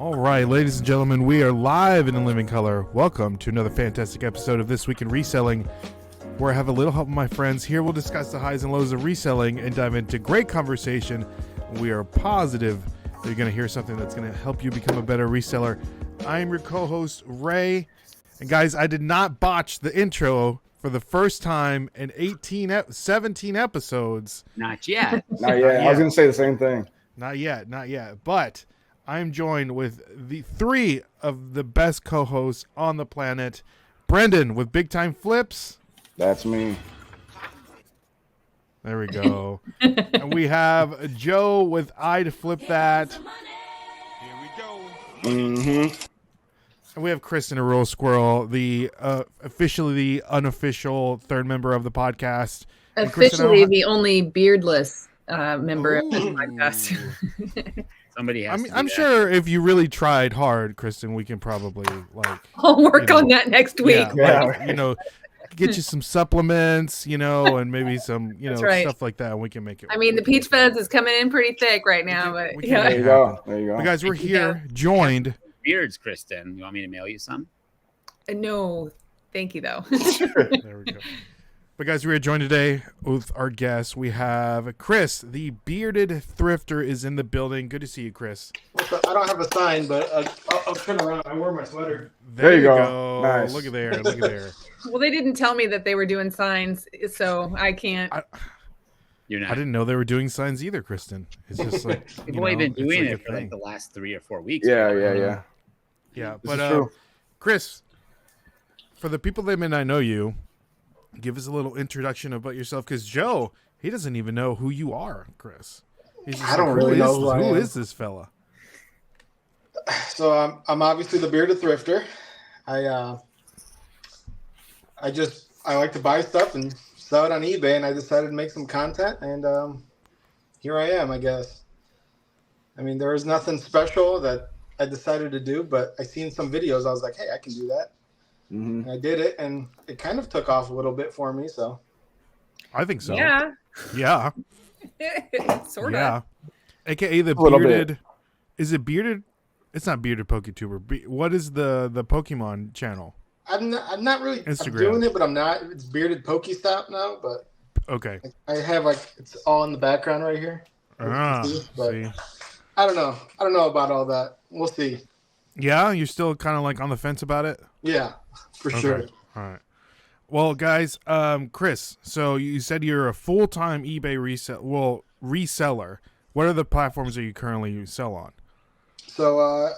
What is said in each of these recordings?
All right, ladies and gentlemen, we are live and in living color. Welcome to another fantastic episode of This Week in Reselling, where I have a little help with my friends. Here we'll discuss the highs and lows of reselling and dive into great conversation. We are positive that you're going to hear something that's going to help you become a better reseller. I'm your co-host, Ray. And guys, I did not botch the intro for the first time in 17 episodes. Not yet. Not yet. I was going to say the same thing. Not yet. But I'm joined with the three of the best co-hosts on the planet. Brendan with Big Time Flips. That's me. There we go. And we have Joe with I to Flip That. Here we go. Mm-hmm. And we have Kristen a Real Squirrel, the officially the unofficial third member of the podcast. Officially the only beardless member of this podcast. Somebody has. I'm sure if you really tried hard, Kristen, we can probably I'll work on that next week. Yeah, get you some supplements, and maybe some, stuff like that, and we can make it. I mean, the Peach Fuzz is coming in pretty thick right now, but There you go. But guys, we're here joined. Beards, Kristen. You want me to mail you some? No, thank you though. There we go. But guys, we are joined today with our guests. We have Chris, the bearded thrifter, is in the building. Good to see you, Chris. I don't have a sign, but I'll turn around. I wear my sweater. There you go. Nice. Look at there. Well, they didn't tell me that they were doing signs, so I can't. You're not. I didn't know they were doing signs either, Kristen. It's just like We've only been doing it for thing. the last 3 or 4 weeks. Yeah. Yeah, This is but true. Chris, for the people that may not know you, give us a little introduction about yourself, because Joe, he doesn't even know who you are, Chris. He's just I don't really know who I am. Who is this fella? So I'm obviously the bearded thrifter. I like to buy stuff and sell it on eBay, and I decided to make some content, and here I am, I guess. I mean, there was nothing special that I decided to do, but I seen some videos. I was like, hey, I can do that. Mm-hmm. And I did it, and it kind of took off a little bit for me. So I think so. Yeah. Sort Yeah. of. AKA the little bearded. bit. Is it bearded? It's not bearded PokeTuber. What is the Pokemon channel? I'm not really Instagram. I'm doing it, but I'm not. It's bearded Pokestop now, but Okay. I have it's all in the background right here. Ah, But see. I don't know. I don't know about all that. We'll see. Yeah, you're still kind of on the fence about it? Yeah, for sure. All right. Well, guys, Chris, so you said you're a full-time eBay reseller. What are the platforms that you currently sell on? So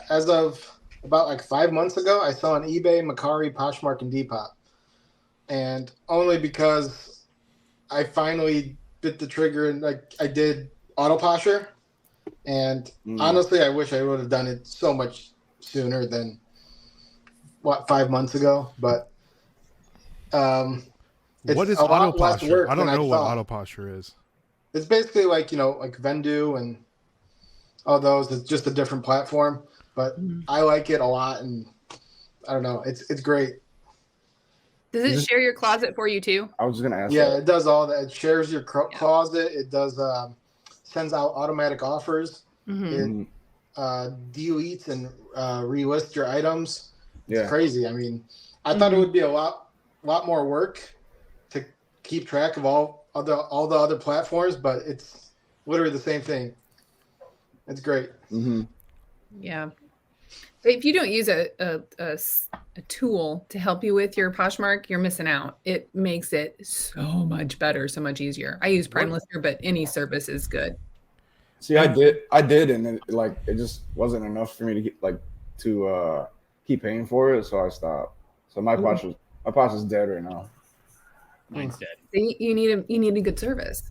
as of about 5 months ago, I saw on eBay, Mercari, Poshmark, and Depop. And only because I finally bit the trigger and I did Autoposher. And honestly, I wish I would have done it so much sooner than 5 months ago. But What is a lot less Autoposher? work I don't than know what thought. Autoposher is. It's basically like Vendu and all those. It's just a different platform, but I like it a lot, and I don't know. It's great. Does it share your closet for you too? I was just going to ask Yeah, that. it does all that. It shares your closet. It does sends out automatic offers. Mm-hmm. It deletes and relists your items. It's Yeah. crazy. I mean, I thought it would be a lot more work to keep track of all the other platforms, but it's literally the same thing. It's great. Mm-hmm. Yeah. If you don't use a tool to help you with your Poshmark, you're missing out. It makes it so much better, so much easier. I use Prime Lister, but any service is good. See, I did, and it just wasn't enough for me to get to keep paying for it, so I stopped. So my Posh is dead right now. Mine's dead. You need a good service.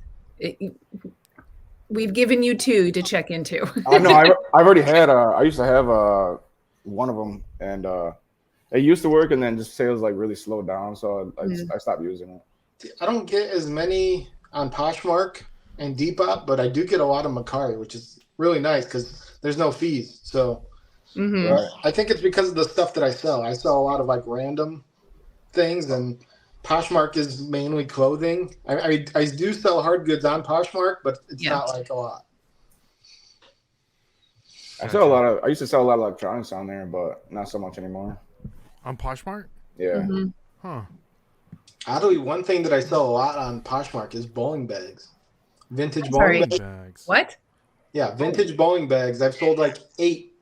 We've given you 2 to check into. I know. I've already had. I used to have one of them, and it used to work, and then just sales really slowed down, so I stopped using it. I don't get as many on Poshmark and Depop, but I do get a lot of Mercari, which is really nice because there's no fees. So I think it's because of the stuff that I sell. I sell a lot of random things, and Poshmark is mainly clothing. I do sell hard goods on Poshmark, but it's not a lot. I used to sell a lot of electronics on there, but not so much anymore. On Poshmark? Yeah. Mhm. Huh. Oddly, one thing that I sell a lot on Poshmark is bowling bags, vintage Sorry. bowling bags. Bags. What? Yeah, vintage bowling bags. I've sold like 8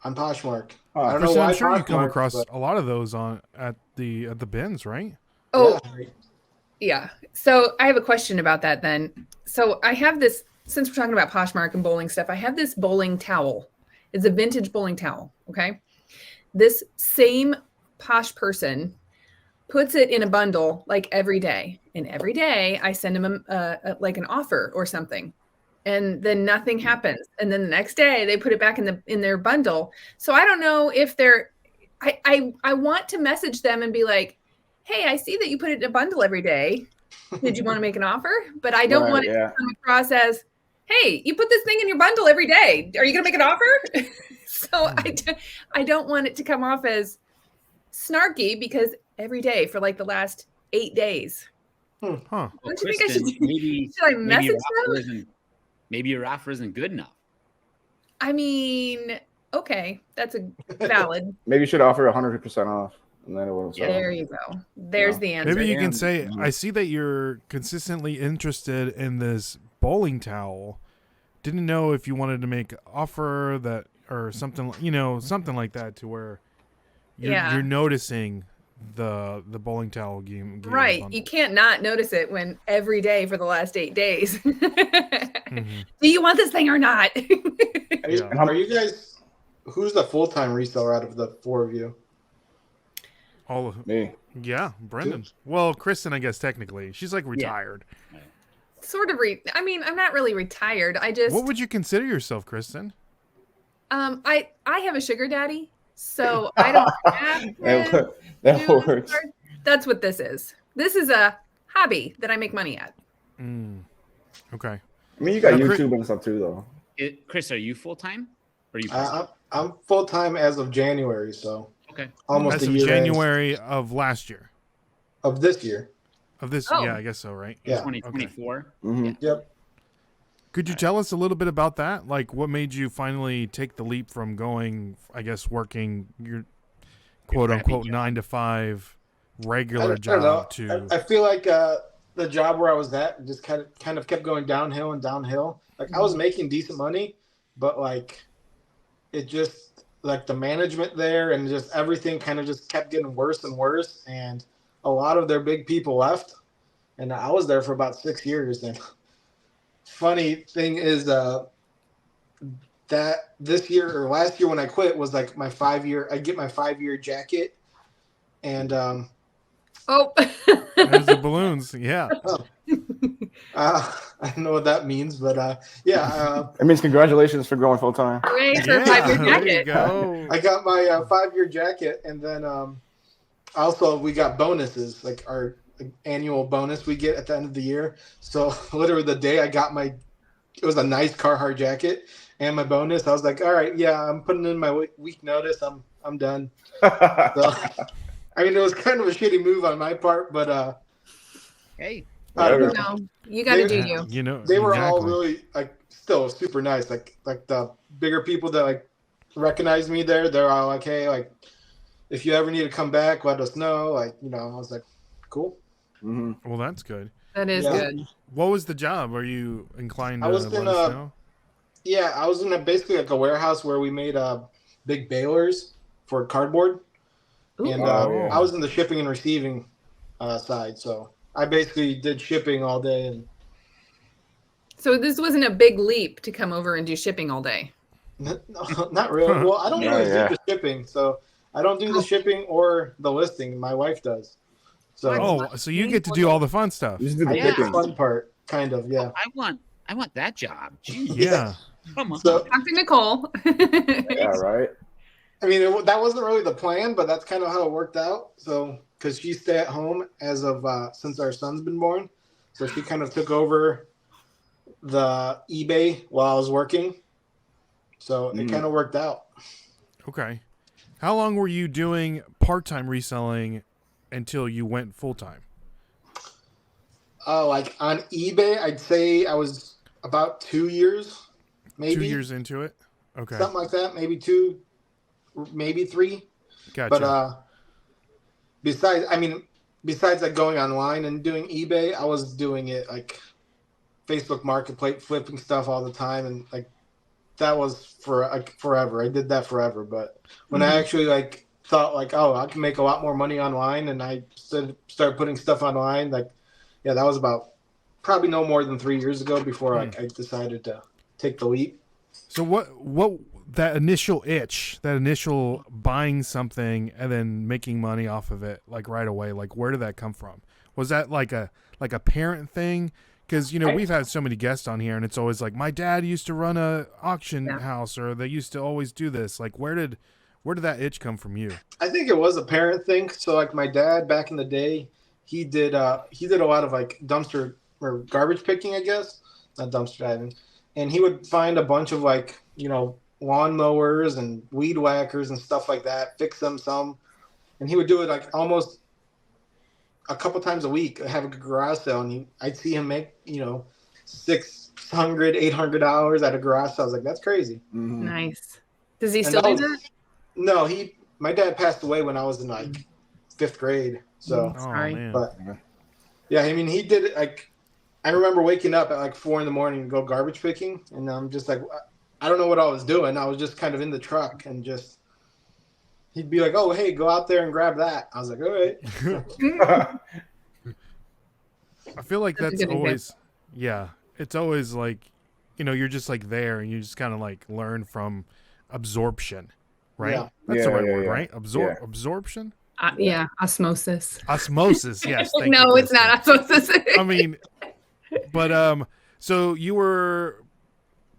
on Poshmark. I don't know Kristen, why. I'm sure you come Poshmark, across but a lot of those at the bins, right? Oh, yeah. yeah. So I have a question about that then. So I have this, since we're talking about Poshmark and bowling stuff, I have this bowling towel. It's a vintage bowling towel. Okay. This same Posh person puts it in a bundle like every day. And every day I send him like an offer or something. And then nothing happens. And then the next day they put it back in their bundle. So I don't know if they're I want to message them and be like, hey, I see that you put it in a bundle every day. Did you want to make an offer? But I don't want it to come across as, hey, you put this thing in your bundle every day. Are you going to make an offer? So I don't want it to come off as snarky because every day for like the last 8 days. Huh. Well, Don't you think I Kristen, should? Should I message them? Maybe your offer isn't good enough. I mean, okay, that's a valid. Maybe you should offer 100% off, and then it will sell. There you go. There's the answer. Maybe you can And- say, I see that you're consistently interested in this bowling towel. Didn't know if you wanted to make an offer that or something, something like that, to where you're noticing the bowling towel game Right. bundle. You can't not notice it when every day for the last 8 days. Mhm. Do you want this thing or not? Yeah. Are you guys? Who's the full-time reseller out of the 4 of you? All of Me. Yeah, Brendan. Well, Kristen, I guess technically she's like retired. Sort of. I mean, I'm not really retired. I just. What would you consider yourself, Kristen? I have a sugar daddy, so I don't have to that do works. hard- That's what this is. This is a hobby that I make money at. Okay. I mean, you got Now, YouTube and stuff too, though. Chris, are you full time? Or are you? I'm full-time as of January, so Okay. almost That's a of year January of last year. of this year. Of this, Oh. yeah, I guess so, right? Yeah. 2024. Mhm. Yep. Could you tell us a little bit about that? Like, what made you finally take the leap from going, I guess, working your quote unquote job. 9 to 5 regular I don't job know. to. I feel like the job where I was at just kind of kept going downhill and downhill. Like I was making decent money, but like it just like the management there and just everything kind of just kept getting worse and worse. And a lot of their big people left, and I was there for about 6 years. And funny thing is that this year or last year when I quit was like my 5-year. I get my 5-year jacket, and Oh. There's the balloons. Yeah. I don't know what that means, but yeah, It means congratulations for going full time. Hooray for Yeah, 5-year there you jacket. go. I got my 5-year jacket, and then also we got bonuses, like our annual bonus we get at the end of the year. So literally the day I got it was a nice Carhartt jacket and my bonus. I was like, all right, yeah, I'm putting in my week notice. I'm done. So, I mean, it was kind of a shitty move on my part, but Hey. I don't know. No, you got to do Yeah, you. They were all exactly. really like still super nice. Like the bigger people that like recognize me there, they're all like, hey, like if you ever need to come back, let us know. Like, I was like, cool. Mhm. Well, that's good. That is Yeah. good. What was the job? Are you inclined to I was let in us know? Yeah, I was in basically like a warehouse where we made big balers for cardboard, Ooh. and Oh. I was in the shipping and receiving side. So I basically did shipping all day. And So this wasn't a big leap to come over and do shipping all day. no, not really. Well, I don't really Yeah. do the shipping, so I don't do the shipping or the listing. My wife does. So Oh, so you get to do all the fun stuff. You just do I the did the picking. fun part, kind of. Yeah. I want that job. Jeez. Yeah. Come on. So Talk to Nicole. Yeah, right. I mean, that wasn't really the plan, but that's kind of how it worked out. So, because she stayed at home as of since our son's been born, so she kind of took over the eBay while I was working. So it kind of worked out. Okay. How long were you doing part-time reselling until you went full-time? Like on eBay, I'd say I was about 2 years. maybe 2 years into it. Okay, something like that. Maybe 2, maybe 3. gotcha. But besides like going online and doing eBay, I was doing it like Facebook Marketplace, flipping stuff all the time, and like that was for like forever. I did that forever. But when I actually like thought like, oh, I can make a lot more money online, and I started putting stuff online, like yeah, that was about probably no more than 3 years ago before like I decided to take the leap. So what that initial itch, that initial buying something and then making money off of it like right away, like where did that come from? Was that like a parent thing? Because we've had so many guests on here, and it's always like my dad used to run a auction house, or they used to always do this. Like where did that itch come from you? I think it was a parent thing. So like my dad back in the day, he did a lot of like dumpster or garbage picking, I guess, not dumpster diving, and he would find a bunch of like lawn mowers and weed whackers and stuff like that, fix them some, and he would do it like almost a couple times a week. Have a garage sale, and I'd see him make $600, $800 at a garage sale. I was like, that's crazy. Mm-hmm. Nice. Does he still do that? No, my dad passed away when I was in like 5th grade. So, Sorry. Man. but yeah, I mean, he did it like, I remember waking up at like 4 a.m. to go garbage picking, and I'm just like, I don't know what I was doing. I was just kind of in the truck, and just he'd be like, "Oh, hey, go out there and grab that." I was like, "All right." I feel like That's a that's good always, it's always like, you're just like there, and you just kind of like learn from absorption, right? Yeah. That's the right word, yeah. right? Absorption? Yeah, osmosis. Osmosis, yes. Thank No, you, it's not osmosis. I mean, but so you were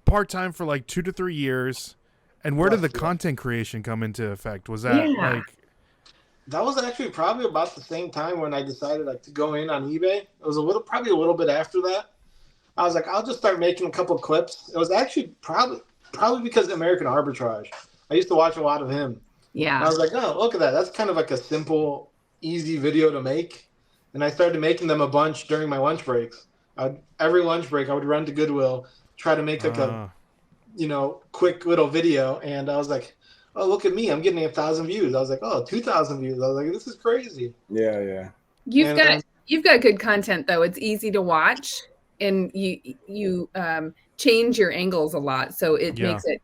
part-time for like 2 to 3 years, and where did the content creation come into effect? Was that like that was actually probably about the same time when I decided like to go in on eBay. It was probably a little bit after that. I was like, I'll just start making a couple clips. It was actually probably because of American Arbitrage. I used to watch a lot of him. Yeah. And I was like, oh, look at that. That's kind of like a simple, easy video to make. And I started making them a bunch during my lunch breaks. Every lunch break, I would run to Goodwill, try to make like a quick little video. And I was like, oh, look at me. I'm getting 1,000 views. I was like, oh, 2,000 views. I was like, this is crazy. Yeah. You've got good content though. It's easy to watch, and you change your angles a lot, so it makes it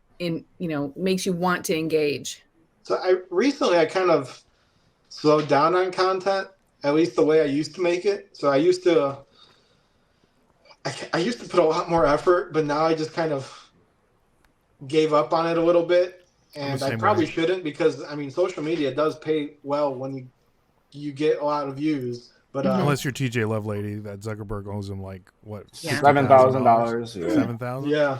makes you want to engage. So I kind of slowed down on content, at least the way I used to make it. So I used to put a lot more effort, but now I just kind of gave up on it a little bit. And I probably shouldn't, because I mean, social media does pay well when you get a lot of views. But unless you're TJ Lovelady, that Zuckerberg owes him like what, $7,000. $7,000. Yeah.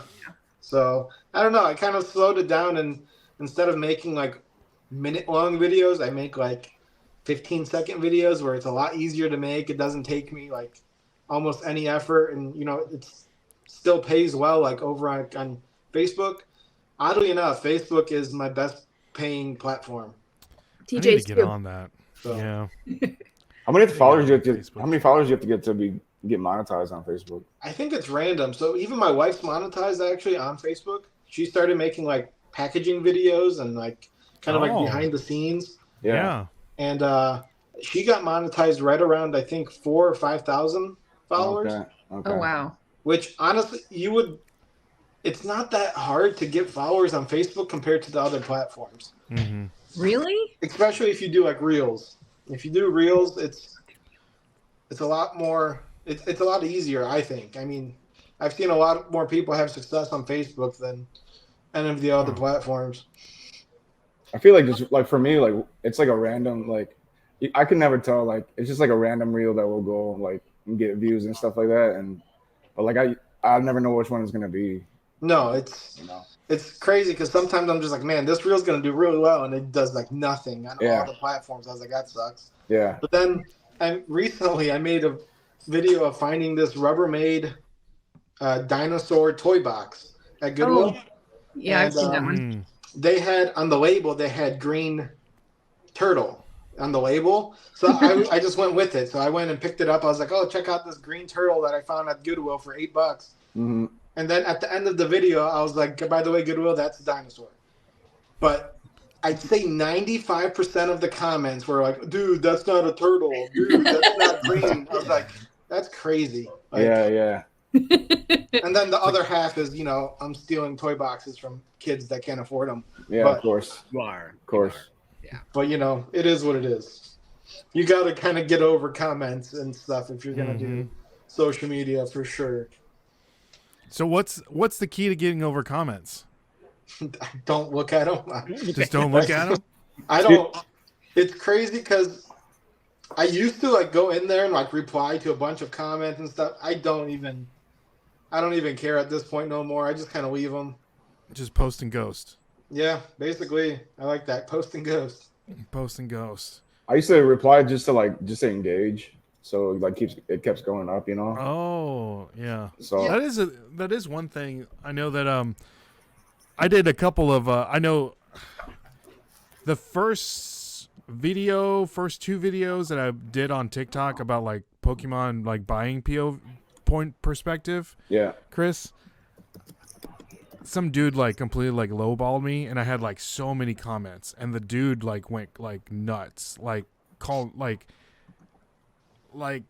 So I don't know. I kind of slowed it down, and instead of making like minute-long videos, I make like 15-second videos where it's a lot easier to make. It doesn't take me like almost any effort, and it still pays well. Like over on Facebook, oddly enough, Facebook is my best paying platform. TJ's I need to get on that. So. Yeah. How many followers do you have to get to get monetized on Facebook? I think it's random. So even my wife's monetized actually on Facebook. She started making like packaging videos and like kind of like behind the scenes. Yeah. And she got monetized right around, I think, 4,000 or 5,000 followers. Okay. Oh wow. Which honestly, it's not that hard to get followers on Facebook compared to the other platforms. Mm-hmm. Really? Especially if you do like Reels. If you do Reels, it's a lot more. It's a lot easier, I think. I mean, I've seen a lot more people have success on Facebook than any of the other platforms. I feel like just like for me, like it's like a random like I can never tell, like it's just like a random reel that will go like and get views and stuff like that, but like I never know which one it's gonna be. No, it's crazy because sometimes I'm just like, man, this reel's gonna do really well, and it does like nothing on all the platforms. I was like, that sucks. Yeah. But then recently I made a video of finding this Rubbermaid dinosaur toy box at Goodwill. Oh, yeah, I've seen that one. They had on the label, they had green turtle on the label. So I just went with it. So I went and picked it up. I was like, oh, check out this green turtle that I found at Goodwill for $8. Mm-hmm. And then at the end of the video, I was like, by the way, Goodwill, that's a dinosaur. But I'd say 95% of the comments were like, dude, that's not a turtle. Dude, that's not green. I was like, that's crazy. Like, yeah. And then the other half is, I'm stealing toy boxes from kids that can't afford them. Yeah, But- of course. You are. Of course. But, it is what it is. You got to kind of get over comments and stuff if you're going to do social media for sure. So what's the key to getting over comments? Don't look at them. Just don't look at them. I don't. It's crazy because I used to like go in there and like reply to a bunch of comments and stuff. I don't even care at this point no more. I just kind of leave them. Just post and ghost. Yeah, basically, I like that post and ghost. Post and ghost. I used to reply just to engage, so like it keeps going up, Oh yeah. So that is one thing. I know that I did a couple of I know the first two videos that I did on TikTok about like Pokemon like buying point perspective. Yeah. Chris, some dude like completely like lowballed me, and I had like so many comments, and the dude like went like nuts, like called like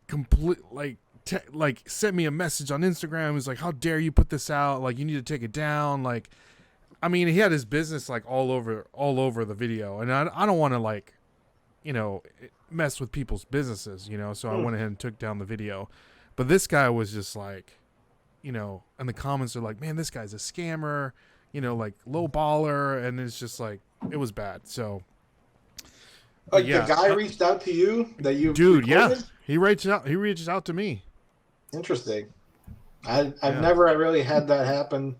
complete like sent me a message on Instagram. He was like, how dare you put this out, like you need to take it down. Like, I mean, he had his business like all over the video, and I don't want to like mess with people's businesses, so I went ahead and took down the video. But this guy was just like, and the comments are like, man, this guy's a scammer, like low baller, and it's just like, it was bad. So Like the guy reached out to you that you dude recorded? he reached out to me. Interesting. I've never really had that happen.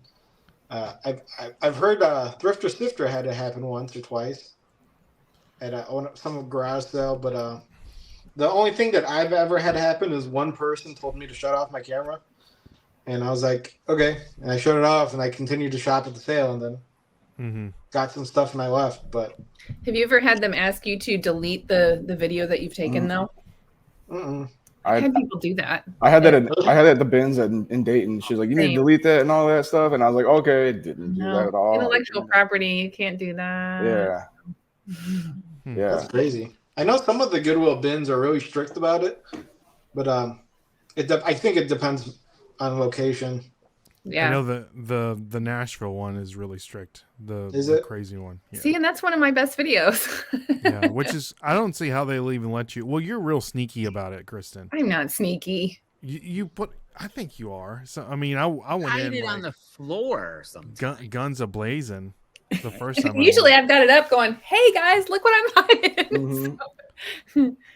I've heard Thrifter Sifter had it happen once or twice at some garage sale, but the only thing that I've ever had happen is one person told me to shut off my camera, and I was like, okay, and I shut it off, and I continued to shop at the sale, and then got some stuff and I left. But have you ever had them ask you to delete the video that you've taken though? I had people do that. I had that at the bins in Dayton. She's like, you need to delete that and all that stuff, and I was like, okay, didn't do that at all. Intellectual property, you can't do that. Yeah. Yeah. That's crazy. I know some of the Goodwill bins are really strict about it, but I think it depends on location. Yeah. I know the Nashville one is really strict. Is the it? crazy one. Yeah. See, and that's one of my best videos. Yeah, which is, I don't see how they'll even let you. Well, you're real sneaky about it, Kristen. I'm not sneaky. You put, I think you are. So I mean, I went Hide in it like, on the floor or something. guns a-blazing the first time. Usually I've got it up going, hey guys, look what I'm hiding.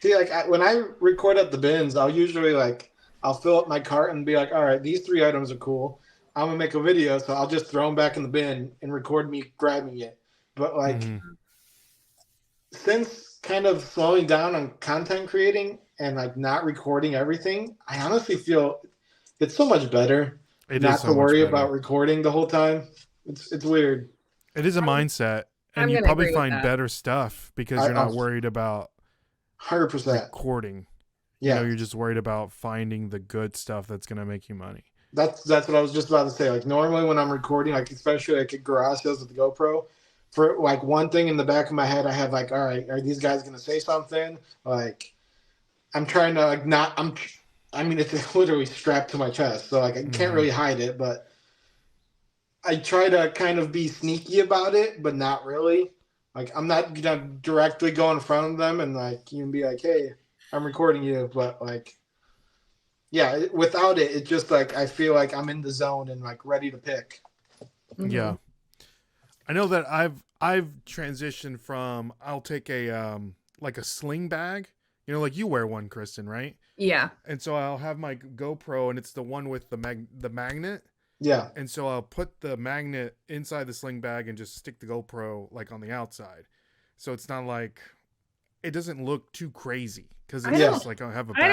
See, like when I record at the bins, I'll usually I'll fill up my cart and be like, all right, these 3 items are cool. I'm gonna make a video, so I'll just throw them back in the bin and record me grabbing it. But since kind of slowing down on content creating and like not recording everything, I honestly feel it's so much better not to worry about recording the whole time. It's weird. It is a mindset, and you probably find better stuff because you're not worried about 100% recording. Yeah, you're just worried about finding the good stuff that's gonna make you money. That's what I was just about to say. Like normally when I'm recording, like especially like at garage sales with the GoPro, for like one thing in the back of my head, I have like, all right, are these guys gonna say something? Like I'm trying to like not. I mean, it's literally strapped to my chest, so like I can't really hide it. But I try to kind of be sneaky about it, but not really. Like I'm not gonna directly go in front of them and like you can be like, hey, I'm recording you, but like. Yeah, without it, it's just like I feel like I'm in the zone and like ready to pick. Yeah, I know that I've transitioned from I'll take a like a sling bag, like you wear one, Kristen, right? Yeah. And so I'll have my GoPro, and it's the one with the magnet. Yeah. And so I'll put the magnet inside the sling bag and just stick the GoPro like on the outside, so it's not like it doesn't look too crazy. Because it's just like I have a bag. I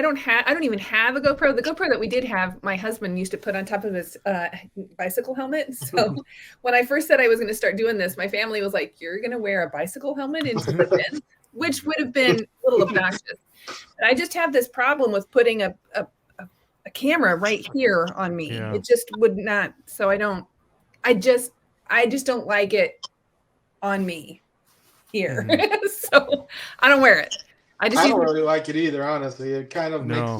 don't even have a GoPro. The GoPro that we did have, my husband used to put on top of his bicycle helmet. So when I first said I was going to start doing this, my family was like, "You're going to wear a bicycle helmet into the bin," which would have been a little obnoxious. But I just have this problem with putting a a camera right here on me. Yeah. It just would not. So I just don't like it on me here. So I don't wear it. I don't really like it either, honestly. It kind of No.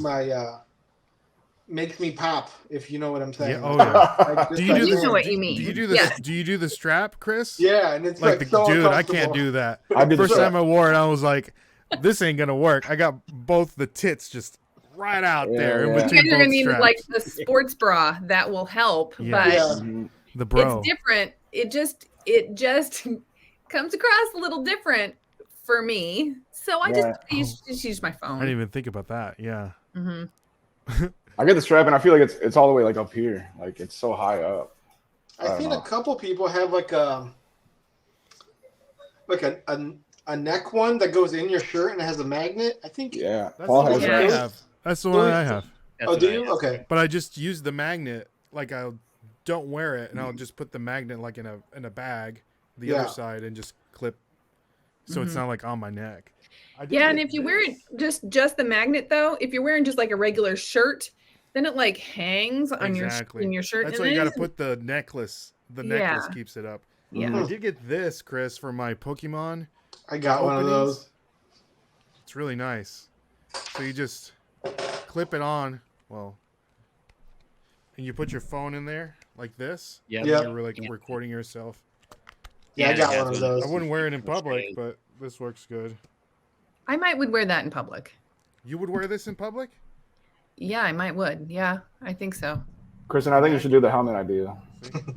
makes me pop, if you know what I'm saying. Yeah. Oh yeah. Do Do you do You this? know what you mean. Do you do this? Yes. Do you do the strap, Chris? Yeah, and it's like so dude, I uncomfortable. can't do that. I did the First strap. time I wore it, I was like, this ain't gonna work. I got both the tits just right out there in Yeah. You between guys are both gonna need straps. like the sports bra that will help, Yeah. but Yeah. Mhm. The bro. it's different. It just comes across a little different for me. So I just use my I phone. didn't even think about that. Yeah. hmm I get the strap, and I feel like it's all the way like up here, like it's so high up. I've seen a couple people have like a neck one that goes in your shirt and it has a magnet. I think. Yeah, That's Paul the has one Yeah. I that. have. That's the one I have. That's Oh, what do I you? have. Okay. But I just use the magnet. Like I don't wear it, and I'll just put the magnet like in a bag, the Yeah. other side, and just clip, so it's not like on my neck. I did Yeah, and get if you this. wear it just the magnet though, if you're wearing just like a regular shirt, then it like hangs on Exactly. in your shirt. That's and why you got to then- put the necklace. The Yeah. necklace keeps it up. Yeah. I did get this, Chris, for my Pokemon. I got one of Openings. those. It's really nice. So you just clip it on, and you put your phone in there like this. Yeah. Yeah. You're like Yeah. recording yourself. Yeah, I it got has one of those. I wouldn't wear it in Which public, way? but this works good. I would wear that in public. You would wear this in public? Yeah, I would. Yeah, I think so. Kristen, I think you should do the helmet idea.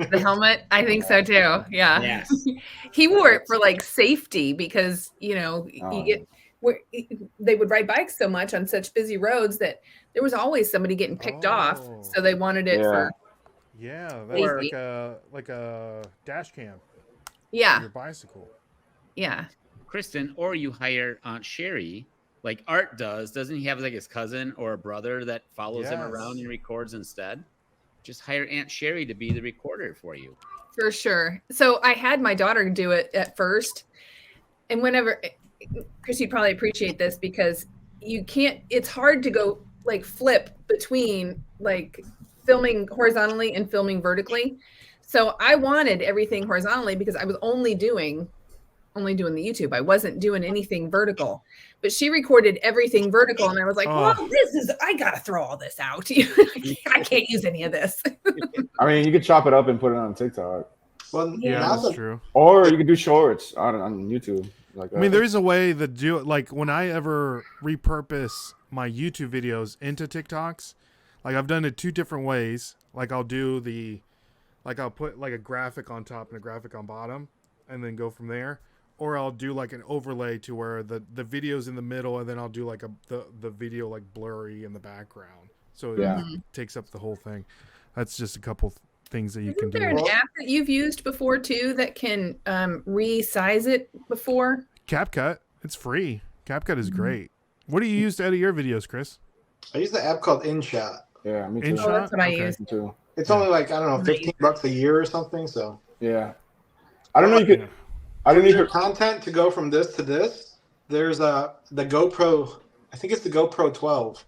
The helmet, I think so too. Yeah. Yes. He wore it for like safety because, Oh. you get they would ride bikes so much on such busy roads that there was always somebody getting picked off. Oh. So they wanted it for Yeah, that's Safety. like a dash cam for yeah, your bicycle. yeah. Kristen, or you hire Aunt Sherry, like Art does. Doesn't he have like his cousin or a brother that follows him Yes. around and records instead? Just hire Aunt Sherry to be the recorder for you. For sure. So I had my daughter do it at first. And whenever, Chris, you'd probably appreciate this because it's hard to go like flip between like filming horizontally and filming vertically. So I wanted everything horizontally because I was only doing the YouTube. I wasn't doing anything vertical. But she recorded everything vertical, and I was like, Oh. well, I got to throw all this out. I can't use any of this. I mean, you could chop it up and put it on TikTok, Well, Yeah, now that's that- true. or you could do shorts on YouTube. Like I mean, there is a way to do it. Like when I ever repurpose my YouTube videos into TikToks, like I've done it two different ways. Like I'll put like a graphic on top and a graphic on bottom, and then go from there. Or I'll do like an overlay to where the video's in the middle, and then I'll do like the video like blurry in the background, so it Yeah. takes up the whole thing. That's just a couple things that you can Isn't do. there an app that you've used before too that can resize it before? CapCut, it's free. CapCut is great. What do you use to edit your videos, Chris? I use the app called InShot. Yeah, me too. InShot? Oh, that's what I Okay. use. Me too. It's only like, I don't know, $15 a year or something. So Yeah. I don't know. You could. Yeah. I don't need your to. content to go from this to this. There's the GoPro. I think it's the GoPro 12.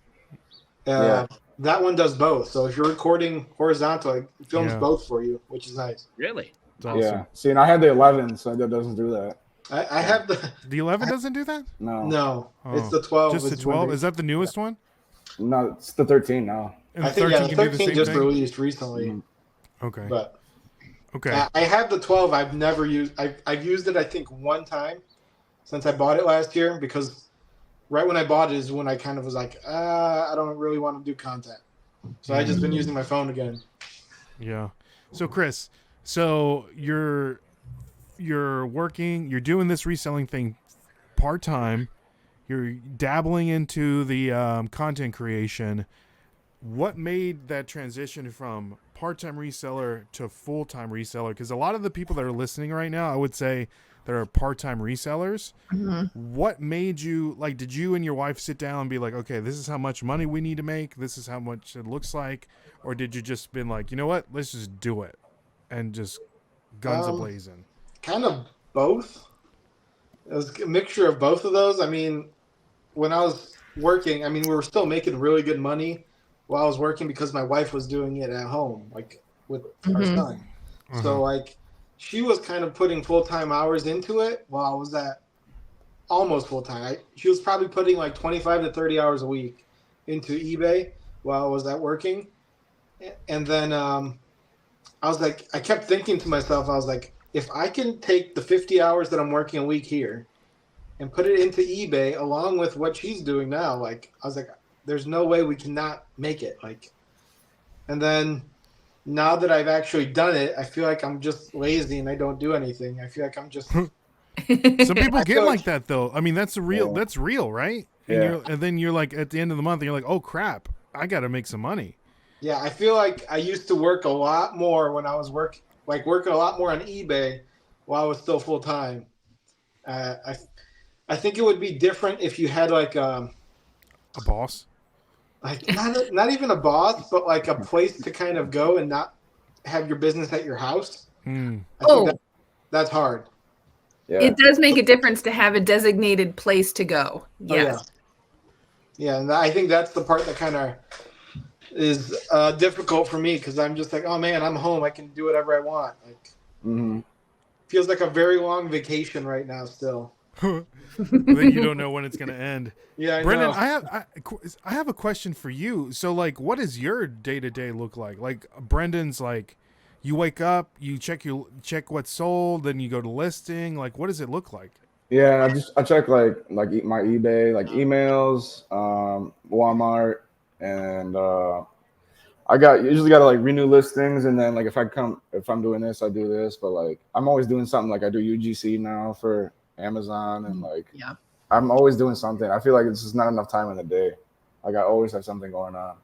Yeah. That one does both. So if you're recording horizontal, it films Yeah. both for you, which is nice. Really? It's awesome. Yeah. See, and I had the 11, so that doesn't do that. I have the The 11 doesn't do that? No. no. Oh. It's the 12. Just the It's 12? windy. Is that the newest one? No, it's the 13 now. And I the think 13 the can do the 13 same just thing? released recently, Mhm. Okay. but Okay. I have the 12. I've never used. I've used it. I think one time since I bought it last year because right when I bought it is when I kind of was like, I don't really want to do content. So I just been using my phone again. Yeah. So Chris, you're working, you're doing this reselling thing part-time. You're dabbling into the content creation. What made that transition from part-time reseller to full-time reseller? Because a lot of the people that are listening right now, I would say that are part-time resellers. What made you, like, did you and your wife sit down and be like, okay, this is how much money we need to make, this is how much it looks like? Or did you just been like, you know what, let's just do it and just guns a-blazing? Kind of both. It was a mixture of both of those. I mean, when I was working, I mean, we were still making really good money while I was working because my wife was doing it at home, like with our son. So like she was kind of putting full-time hours into it while I was at almost full-time. She was probably putting like 25 to 30 hours a week into eBay while I was at working. And then I was like, I kept thinking to myself, I was like, if I can take the 50 hours that I'm working a week here and put it into eBay along with what she's doing now, like I was like, there's no way we cannot make it. Like, and then now that I've actually done it, I feel like I'm just lazy and I don't do anything. I feel like I'm just. Some people get like that though. I mean, that's real. That's real, right? And, and then you're like, at the end of the month, you're like, oh crap, I got to make some money. Yeah, I feel like I used to work a lot more when I was working a lot more on eBay while I was still full time. I think it would be different if you had like a boss. Like not even a boss, but like a place to kind of go and not have your business at your house. I think that's hard. Yeah. It does make a difference to have a designated place to go. Yes. Oh, yeah, and I think that's the part that kind of is difficult for me because I'm just like, oh man, I'm home. I can do whatever I want. Like, feels like a very long vacation right now still. Then you don't know when it's going to end. Yeah, Brendan, I have a question for you. So, like, what does your day-to-day look like? Like, Brendan's like, you wake up, you check what's sold, then you go to listing. Like, what does it look like? Yeah, I check like my eBay, like emails, Walmart, and I usually got to like renew listings, and then like if I'm doing this, I do this. But like I'm always doing something. Like I do UGC now for Amazon, and like I'm always doing something. I feel like it's just not enough time in the day. Like I always have something going on.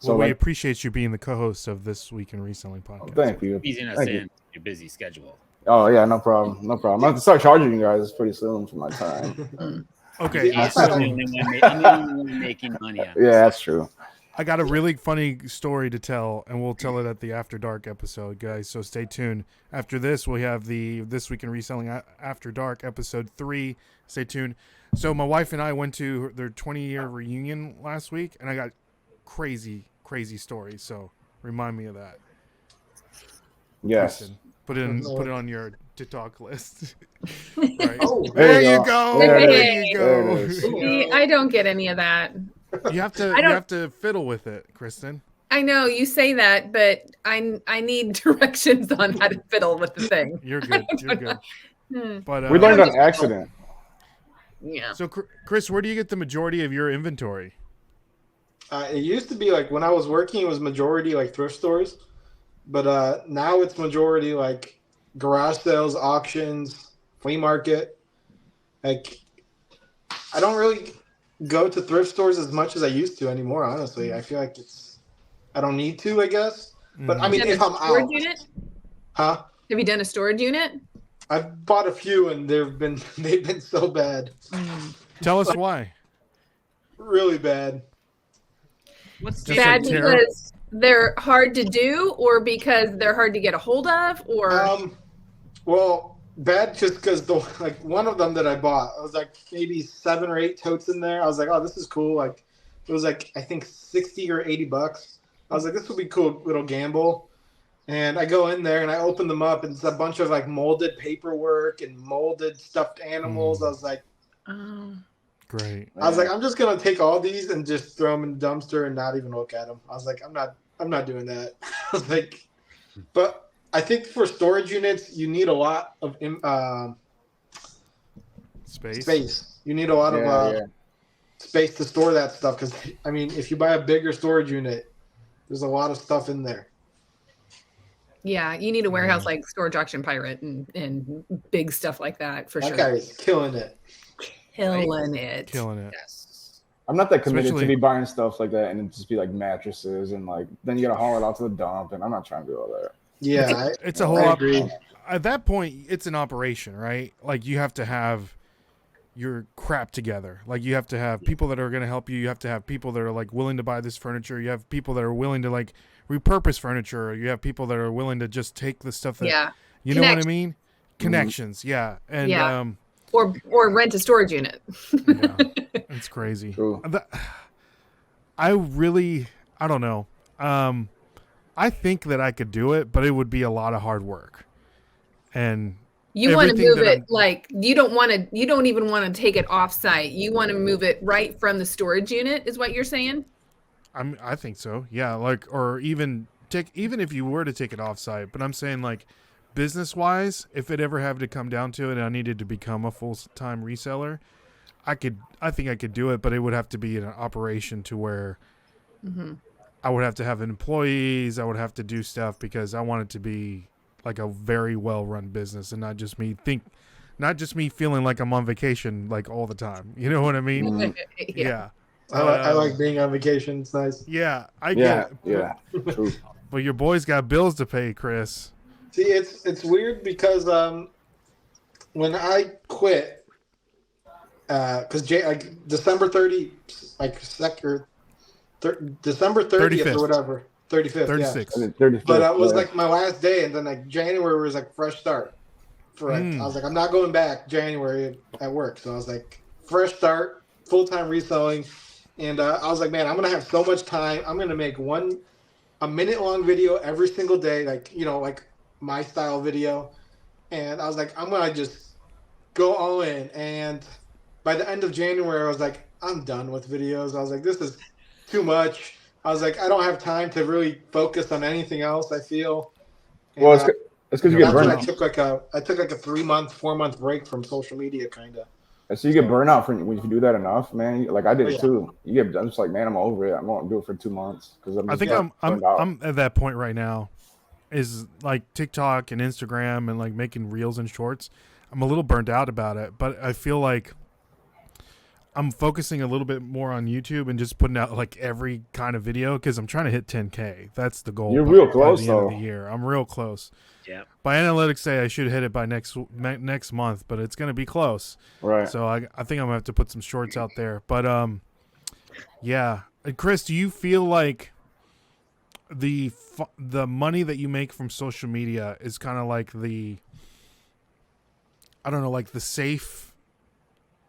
So we appreciate you being the co-host of This Week in Reselling podcast. Thank you. Easing us in your busy schedule. Oh yeah, no problem. No problem. I have to start charging you guys pretty soon for my time. Okay. I'm the only one making money on Yeah, that's true. I got a really funny story to tell, and we'll tell it at the After Dark episode, guys. So stay tuned. After this, we have the This Week in Reselling After Dark episode 3. Stay tuned. So my wife and I went to their 20-year reunion last week, and I got crazy stories. So remind me of that. Yes. Kristen, put it on your to talk list. Right. Oh, there you go. There you go. See, I don't get any of that. You have to fiddle with it, Kristen. I know you say that, but I need directions on how to fiddle with the thing. You're good. You're good. But we learned on accident. Yeah. So, Chris, where do you get the majority of your inventory? It used to be like when I was working, it was majority like thrift stores, but now it's majority like garage sales, auctions, flea market. Like, I don't really go to thrift stores as much as I used to anymore. Honestly, I feel like I don't need to, I guess. But I mean, if I'm out, unit? Huh? Have you done a storage unit? I've bought a few and they've been so bad. Tell us why. Really bad. What's bad because they're hard to do, or because they're hard to get a hold of, or well, bad just because like one of them that I bought, I was like maybe 7 or 8 totes in there. I was like, oh, this is cool. Like it was like I think $60 or $80. I was like, this will be cool little gamble. And I go in there and I open them up, and it's a bunch of like molded paperwork and molded stuffed animals. I was like, oh. Great. I was like, I'm just gonna take all these and just throw them in the dumpster and not even look at them. I was like, I'm not doing that. I was like, but I think for storage units, you need a lot of space. You need a lot of space to store that stuff. Because I mean, if you buy a bigger storage unit, there's a lot of stuff in there. Yeah, you need a warehouse like Storage Auction Pirate and big stuff like that for sure. That guy is killing it. Killing it. Yes. I'm not that committed to be buying stuff like that and it just be like mattresses and like then you gotta haul it out to the dump, and I'm not trying to do all that. Yeah, it's a whole at that point it's an operation, right? Like you have to have your crap together. Like you have to have people that are going to help you. You have to have people that are like willing to buy this furniture. You have people that are willing to like repurpose furniture. You have people that are willing to just take the stuff that you know what I mean? Connections, and or rent a storage unit. Yeah, it's crazy. Cool. I don't know. I think that I could do it, but it would be a lot of hard work. And You want to everything move that it I'm- like you don't even want to take it off site. You want to move it right from the storage unit, is what you're saying? I think so. Yeah, like or even if you were to take it off site, but I'm saying like business wise, if it ever had to come down to it and I needed to become a full-time reseller, I think I could do it, but it would have to be an operation to where I would have to have employees, I would have to do stuff because I want it to be like a very well-run business and not just me feeling like I'm on vacation like all the time. You know what I mean? Yeah. I like being on vacation. It's nice. Yeah, I get Yeah, it. yeah. True. But your boy's got bills to pay, Chris. See, it's weird because when I quit, because December 30, December 30th 35th. or whatever, 35th, 36. And then 35th, But it was yeah. like my last day, and then like January was like fresh start. For like, I was like, I'm not going back January at work, so I was like, fresh start, full time reselling, and I was like, man, I'm gonna have so much time. I'm gonna make a minute long video every single day, like like my style video, and I was like, I'm gonna just go all in. And by the end of January, I was like, I'm done with videos. I was like, this is too much. I was like, I don't have time to really focus on anything else, I feel. And, Well, it's because you get that's when burnt I out. took like a 4-month break from social media, kind of. So you get burnt out when you do that enough, man. Like I did Oh, it yeah. too. I'm just like, man, I'm over it. I won't do it for 2 months because I think burned out. I'm at that point right now. Is like TikTok and Instagram and like making reels and shorts. I'm a little burnt out about it, but I feel like I'm focusing a little bit more on YouTube and just putting out like every kind of video because I'm trying to hit 10K. That's the goal. You're real by close, the end of though. the year. I'm real close. Yeah. By analytics say I should hit it by next month, but it's going to be close. Right. So I think I'm going to have to put some shorts out there. But yeah. And Chris, do you feel like the money that you make from social media is kind of like the safe,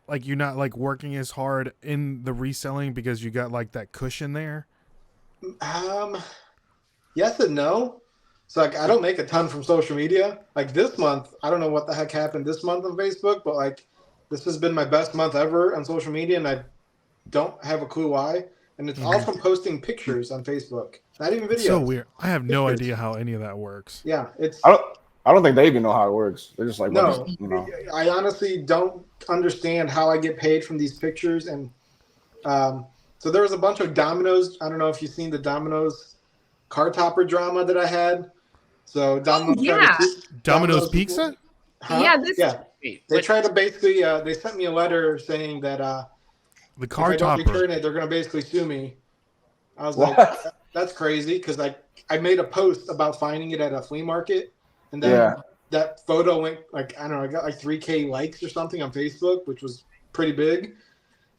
like you're not like working as hard in the reselling because you got like that cushion there? Yes and no. So like I don't make a ton from social media. Like this month, I don't know what the heck happened this month on Facebook, but like this has been my best month ever on social media, and I don't have a clue why. And it's all from posting pictures on Facebook, not even videos. It's so weird. I have no Pictures. idea how any of that works. Yeah, it's I don't think they even know how it works. They're just like, no. well, I honestly don't understand how I get paid from these pictures. And so there was a bunch of Domino's. I don't know if you've seen the Domino's car topper drama that I had. So Domino's, Domino's Pizza? Huh? Yeah, Wait, They what- tried to basically. They sent me a letter saying that The if car I don't topper. return it, they're going to basically sue me. I was What? like, that's crazy because I made a post about finding it at a flea market, and then that photo went like I don't know, I got like 3K likes or something on Facebook, which was pretty big.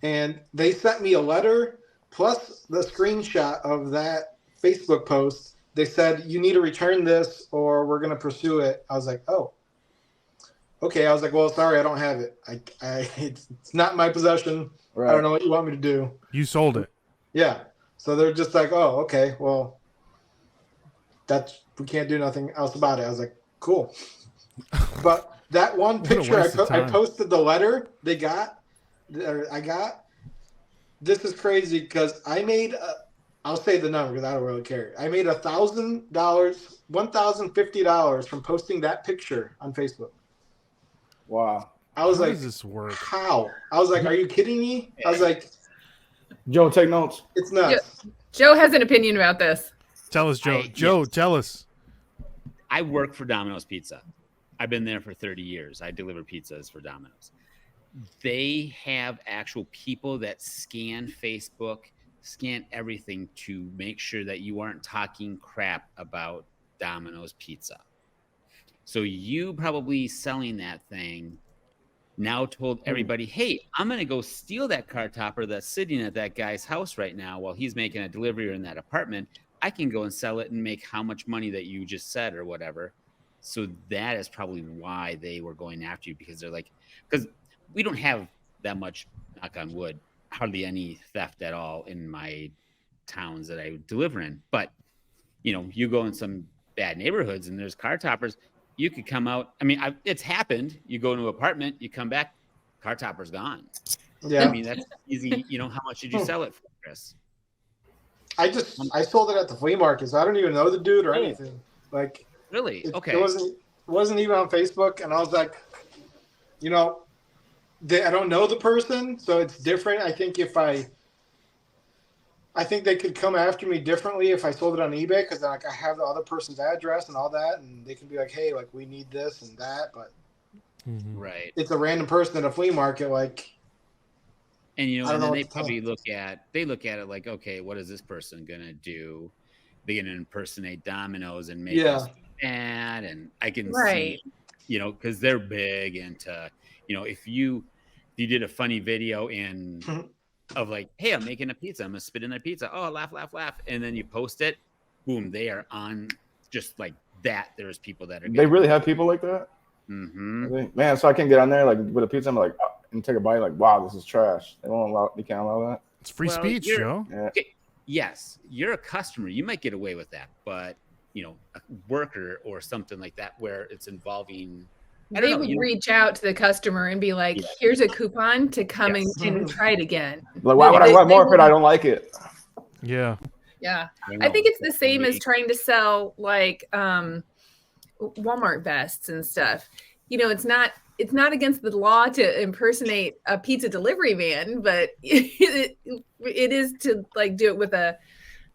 And they sent me a letter plus the screenshot of that Facebook post. They said you need to return this or we're going to pursue it. I was like, oh. Okay, I was like, well, sorry, I don't have it. It's not my possession. right. I don't know what you want me to do. You sold it. Yeah. So they're just like, oh, okay, well, we can't do nothing else about it. I was like, cool. But that one What a picture waste of I time. posted the letter I got. This is crazy because I made. I'll say the number because I don't really care. I made $1,050 from posting that picture on Facebook. Wow. I was How like, does this work? how? I was like, are you kidding me? I was like, Joe, take notes. it's nuts. Joe has an opinion about this. Tell us, Joe. Yes. Joe, tell us. I work for Domino's Pizza. I've been there for 30 years. I deliver pizzas for Domino's. They have actual people that scan Facebook, scan everything to make sure that you aren't talking crap about Domino's Pizza. So you probably selling that thing now told everybody, hey, I'm going to go steal that car topper that's sitting at that guy's house right now while he's making a delivery in that apartment. I can go and sell it and make how much money that you just said or whatever. So that is probably why they were going after you, because they're like, because we don't have that much, knock on wood, hardly any theft at all in my towns that I deliver in. But, you know, you go in some bad neighborhoods and there's car toppers, you could come out. I mean, it's happened. You go into an apartment, you come back, car topper's gone. Yeah. I mean, that's easy. You know, how much did you sell it for, Chris? I sold it at the flea market, so I don't even know the dude or anything. Like, really? Okay. It wasn't even on Facebook, and I was like, you know, I don't know the person, so it's different. I think I think they could come after me differently if I sold it on eBay, because like I have the other person's address and all that, and they can be like, hey, like we need this and that, but right, it's a random person at a flea market, like. And you know, and then they probably look at it like, okay, what is this person gonna do? They're gonna impersonate Domino's and make us mad, and I can see, you know, because they're big into, you know, if you did a funny video of like, hey, I'm making a pizza, I'm gonna spit in their pizza, oh, laugh, and then you post it, boom, they are on just like that. There's people that are. They really have people like that. Man, so I can get on there like with a pizza, I'm like. And take a bite, like, wow, this is trash. They can't allow that. It's free speech, Joe. Yeah. Okay, yes, you're a customer. You might get away with that, but you know, a worker or something like that where it's involving. They would reach out to the customer and be like, "Here's a coupon to come and try it again." Like, why would I want more if I don't like it? Yeah. Yeah, I think it's the same as trying to sell like Walmart vests and stuff. You know, it's not against the law to impersonate a pizza delivery man, but it is to like do it with a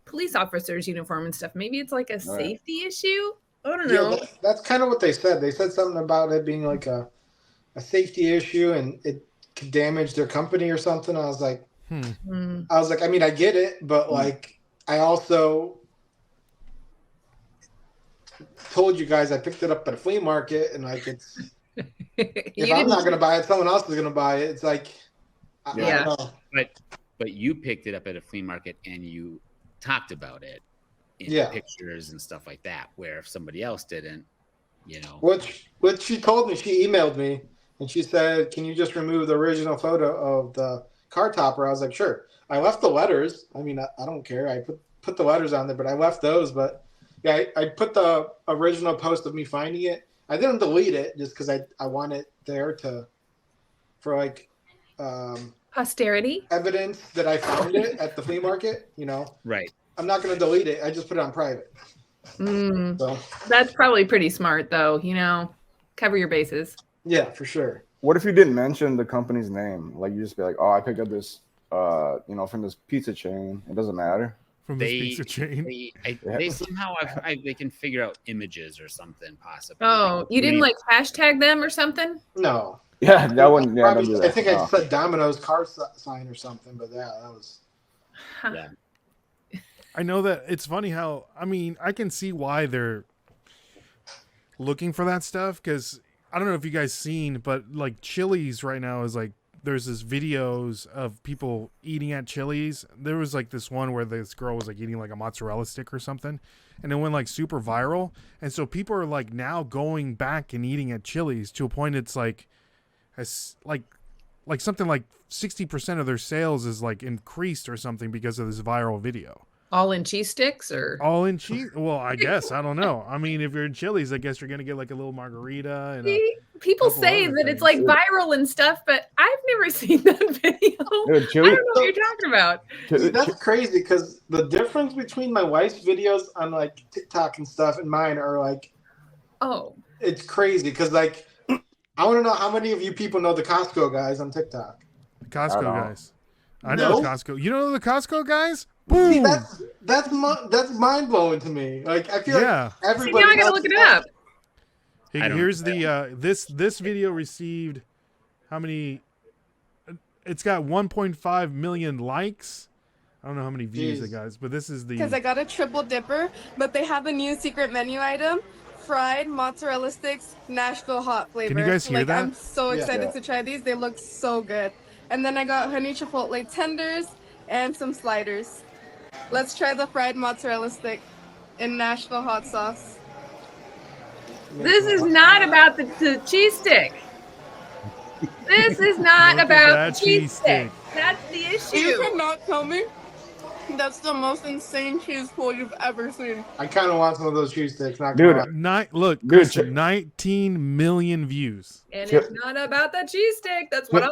police officer's uniform and stuff. Maybe it's like a safety issue. I don't know. Yeah, that's kind of what they said. They said something about it being like a safety issue and it could damage their company or something. I was like, I mean, I get it, but like, I also told you guys I picked it up at a flea market, and like it's. If I'm not going to buy it, someone else is going to buy it. It's like, I don't know. But you picked it up at a flea market and you talked about it in pictures and stuff like that. Where if somebody else didn't, you know. What she told me, she emailed me and she said, "Can you just remove the original photo of the car topper?" I was like, "Sure." I left the letters. I mean, I don't care. I put the letters on there, but I left those. But yeah, I put the original post of me finding it. I didn't delete it just because I want it there for like posterity evidence that I found it at the flea market. You know, right? I'm not going to delete it. I just put it on private. So. That's probably pretty smart, though. You know, cover your bases. Yeah, for sure. What if you didn't mention the company's name? Like you just be like, "Oh, I picked up this, you know, from this pizza chain." It doesn't matter. From this pizza chain. They somehow they can figure out images or something possibly. Oh, you didn't like hashtag them or something? No. Yeah, that one. Yeah, probably, I think I said Domino's car sign or something, but yeah, that was. Yeah. I know that it's funny how, I mean, I can see why they're looking for that stuff, because I don't know if you guys seen, but like Chili's right now is like, there's this videos of people eating at Chili's. There was like this one where this girl was like eating like a mozzarella stick or something, and it went like super viral. And so people are like now going back and eating at Chili's to a point it's like, like something like 60% of their sales is like increased or something because of this viral video. All in cheese sticks or all in cheese? Well, I guess I don't know. I mean, if you're in Chili's, I guess you're gonna get like a little margarita. And people say that it's like viral and stuff, but I've never seen that video. I don't know what you're talking about. See, that's crazy because the difference between my wife's videos on like TikTok and stuff and mine are like, it's crazy because like I want to know how many of you people know the Costco guys on TikTok. The Costco guys. I know Costco. You know the Costco guys? Boom. See, that's mind blowing to me. Like I feel like everybody. See, now I gotta look it up. Here's the this video received how many? It's got 1.5 million likes. I don't know how many views it got, but this is the. Because I got a triple dipper, but they have a new secret menu item: fried mozzarella sticks, Nashville hot flavor. Can you guys hear that? I'm so excited to try these. They look so good. And then I got honey chipotle tenders and some sliders. Let's try the fried mozzarella stick in Nashville hot sauce. This is not about the cheese stick. This is not about the cheese stick. That's the issue. You cannot tell me. That's the most insane cheese pull you've ever seen. I kind of want some of those cheese sticks. Not Dude, gonna lie. Look, Dude, Kristen, 19 million views. And Chip- it's not about the cheese stick. That's what I'm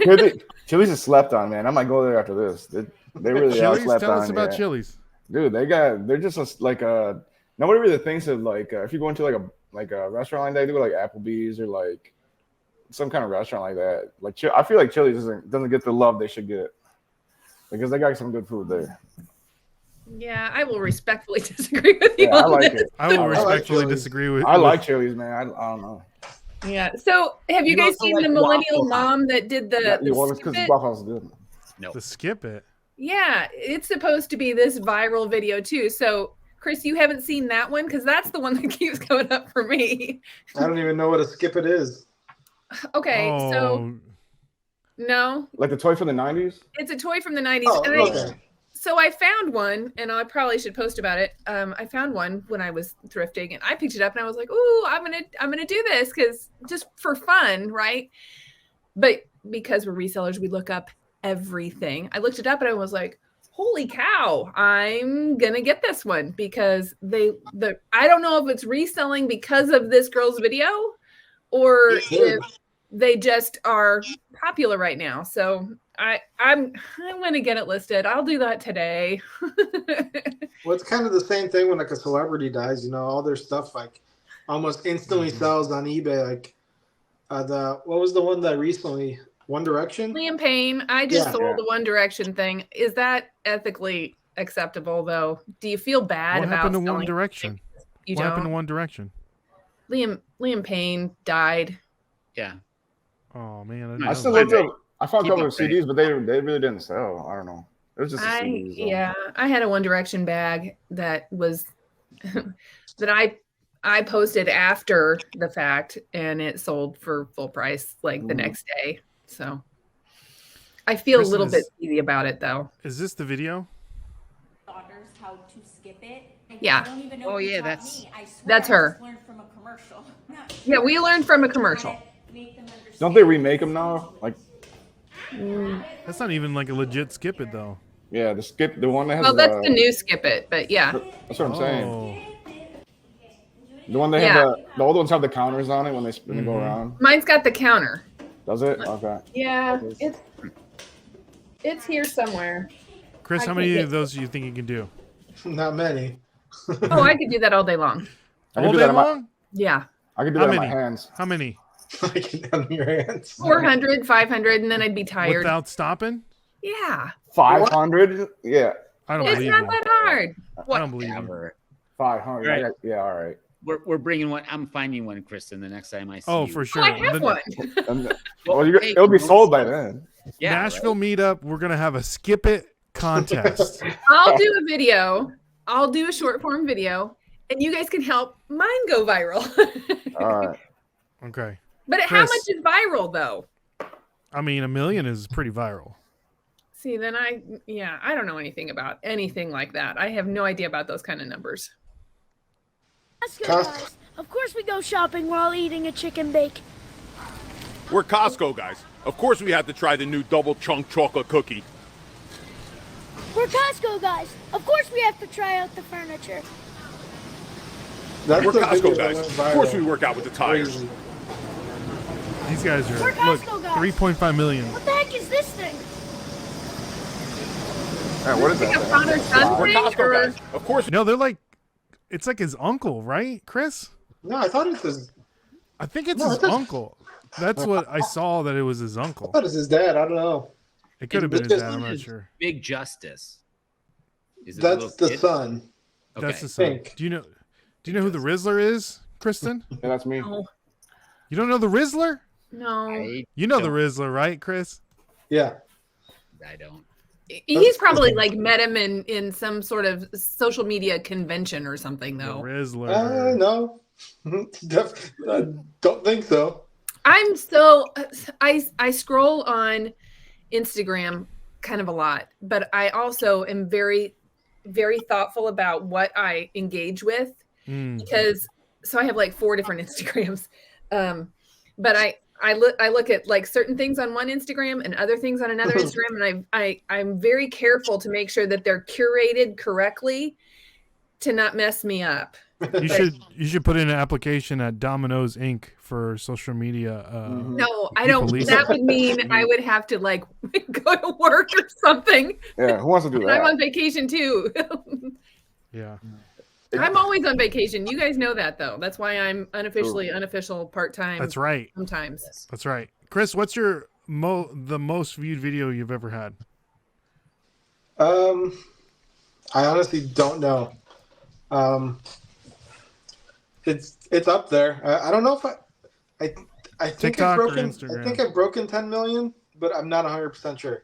saying. Chili's is slept on, man. I might go there after this. They really are Chili's? slept Tell on. us about yeah. Chili's. Dude, they're just like nobody really thinks of like if you go into like a restaurant like that, do like Applebee's or like some kind of restaurant like that. Like I feel like Chili's doesn't get the love they should get because they got some good food there. Yeah, I will respectfully disagree with you. Yeah, I on like this. it. I will like respectfully Chili's. disagree with. I like Chili's, man. I don't know. Yeah. So, have you You guys also seen like the millennial Waffle House. mom that did the Well, it's skip because it? Waffle House is good. No. to skip it. Yeah, it's supposed to be this viral video too. So, Chris, you haven't seen that one because that's the one that keeps coming up for me. I don't even know what a skip it is. Okay, so Oh, no, Like the toy from the 90s. it's a toy from the 90s. Oh, and okay. So I found one, and I probably should post about it. I found one when I was thrifting, and I picked it up, and I was like, "Ooh, I'm gonna do this because just for fun, right?" But because we're resellers, we look up everything. I looked it up, and I was like, "Holy cow! I'm gonna get this one because I don't know if it's reselling because of this girl's video, or if they just are popular right now." So I'm gonna get it listed. I'll do that today. Well, it's kind of the same thing when like a celebrity dies. You know, all their stuff like almost instantly sells on eBay. Like what was the one that recently? One Direction. Liam Payne, I just Yeah. sold the One Direction thing. Is that ethically acceptable though? Do you feel bad what about happened to One selling Direction? You What happened to don't? One Direction? Liam Payne died. Yeah. Oh man, I, I didn't I know still that. looked up. I found a Keep couple it of CDs, but they really didn't sell. I don't know. It was just a CD. So. Yeah, I had a One Direction bag that was that I posted after the fact, and it sold for full price like the next day. So I feel a Kristen, little bit is- easy about it though. Is this the video? daughters how to skip it. Yeah. I don't even know Oh, who yeah, taught that's- me. I swear That's I her. just learned from a commercial. Yeah, we learned from a commercial. Don't they remake them now? Like, That's not even like a legit skip it though. yeah, the one that has. Well, that's the new Skip It, but yeah. That's what I'm saying. Oh, The one they Yeah. have the old ones have the counters on it when they go around. Mine's got the counter. Does it? Okay. Yeah, it's here somewhere. Chris, I how can't many get- of those do you think you can do? Not many. Oh, I could do that all day long. I can All do day that. long? Yeah. I can do How that in my many? hands. How many? Like it down in your hands. 400, 500, and then I'd be tired. Without stopping? Yeah. 500? Yeah, I don't It's believe not you. that hard. I don't believe you. Ever. 500. Right. Yeah, all right. We're bringing one. I'm finding one, Kristen, the next time I see Oh, you. for Oh, sure. I have The one. And, Well, well, hey, it'll be most- sold by then. Yeah, Nashville right? meetup. We're gonna have a skip it contest. I'll do a video. I'll do a short form video, and you guys can help mine go viral. All right. Okay. But how Chris. much is viral though? I mean, 1 million is pretty viral. See, then I don't know anything about anything like that. I have no idea about those kind of numbers. Let's go, Cost- guys. Of course we go shopping while eating a chicken bake. We're Costco guys. Of course we had to try the new double chunk chocolate cookie. We're Costco guys. Of course we have to try out the furniture. That's We're the video Costco that guys. went Of course viral. we work out with the tires. Crazy. These guys are We're look Costco guys. 3.5 million. What the heck is this thing? All right, what is Like a that? father son We're thing, Costco or guys. Of course. No, they're like, it's like his uncle, right, Chris? No, I thought it was. I think it's No, his it doesn't- uncle. That's what I saw. That it was his I uncle. thought it was his dad. I don't know. It could have been his Because dad. I'm not it's- sure. Big Justice. Is it a That's little the kid? son. Okay. That's the son. Think. Do you know who the Rizzler is, Kristen? Yeah, that's me. no, You don't know the Rizzler? no. You know the Don't. Rizzler, right, Chris? Yeah. I don't. He's probably like met him in some sort of social media convention or something The though. Rizzler. No. I don't think so. I'm so I scroll on Instagram kind of a lot, but I also am very, very thoughtful about what I engage with Mm. because so I have like 4 different Instagrams. But I look at like certain things on one Instagram and other things on another Instagram, and I'm very careful to make sure that they're curated correctly to not mess me up. You should put in an application at Domino's Inc. for social media. No, I don't. That would mean I would have to like go to work or something. Yeah, who wants to do And that? I'm on vacation too. Yeah. I'm always on vacation. You guys know that though. That's why I'm unofficial part-time. That's right. Sometimes. That's right. Chris, what's your the most viewed video you've ever had? I honestly don't know. It's up there. I don't know if I think TikTok I've broken. or Instagram? I think I've broken 10 million, but I'm not 100% sure.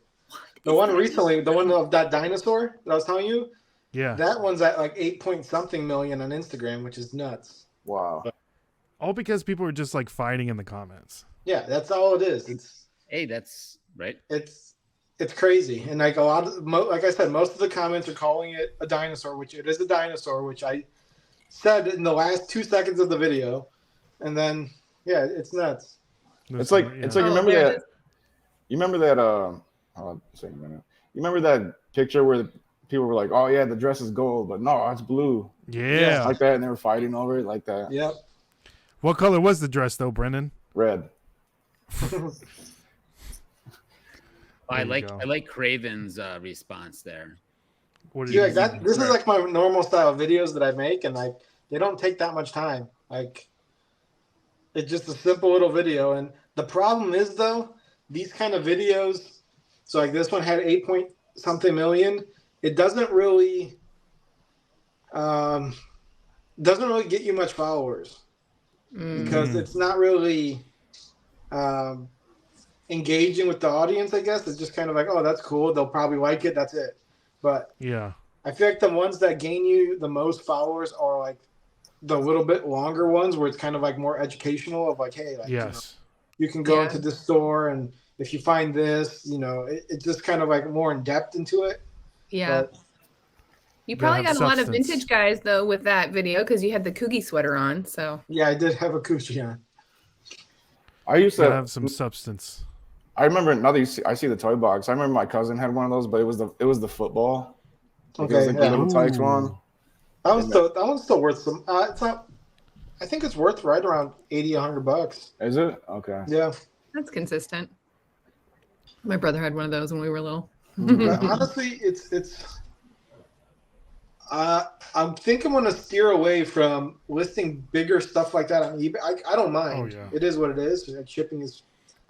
The one recently, the one of that dinosaur that I was telling you, Yeah. that one's at like 8 point something million on Instagram, which is nuts. Wow. All because people are just like fighting in the comments. Yeah, that's all it is. That's right. It's crazy, and like a lot of like I said, most of the comments are calling it a dinosaur, which it is a dinosaur, which I said in the last 2 seconds of the video, and then yeah, it's nuts. It's like you remember that. You remember that? Hold on a second, minute. You remember that picture where people were like, "Oh yeah, the dress is gold, but no, it's blue." Yeah, like that, and they were fighting over it like that. Yep. What color was the dress though, Brendan? Red. I like Craven's response there. What Yeah, this is like my normal style videos that I make, and like they don't take that much time. Like it's just a simple little video, and the problem is though, these kind of videos. So like this one had 8 point something million. It doesn't really get you much followers because it's not really engaging with the audience. I guess it's just kind of like, oh, that's cool. They'll probably like it. That's it. But yeah, I feel like the ones that gain you the most followers are like the little bit longer ones where it's kind of like more educational of like, hey, like, yes, you can go into this store and if you find this, it's just kind of like more in depth into it. Yeah. But you probably got a lot of vintage guys though with that video because you had the Coogie sweater on. So yeah, I did have a Coogie on. I used to have some substance. I remember now that I see the toy box. I remember my cousin had one of those, but it was the football. Like Okay, it was the little Tykes one. That one's still worth some. It's not. I think it's worth right around $80-$100. Is it? Okay. Yeah. That's consistent. My brother had one of those when we were little. Honestly, I'm thinking I'm gonna steer away from listing bigger stuff like that on eBay. I don't mind. Oh, yeah. It is what it is. Like, shipping is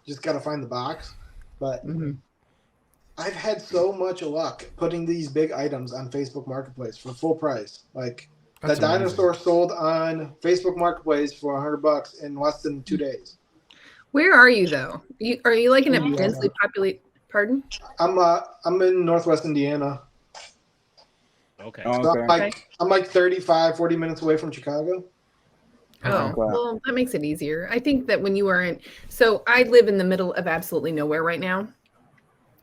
just gotta find the box. But I've had so much luck putting these big items on Facebook Marketplace for full price. Like That's the dinosaur sold on Facebook Marketplace for $100 in less than 2 days. Where are you though? Are you like in a densely populated? Pardon? I'm in Northwest Indiana. Okay. So I'm like 35, 40 minutes away from Chicago. Oh, well, that makes it easier. I think that when you are in, so I live in the middle of absolutely nowhere right now,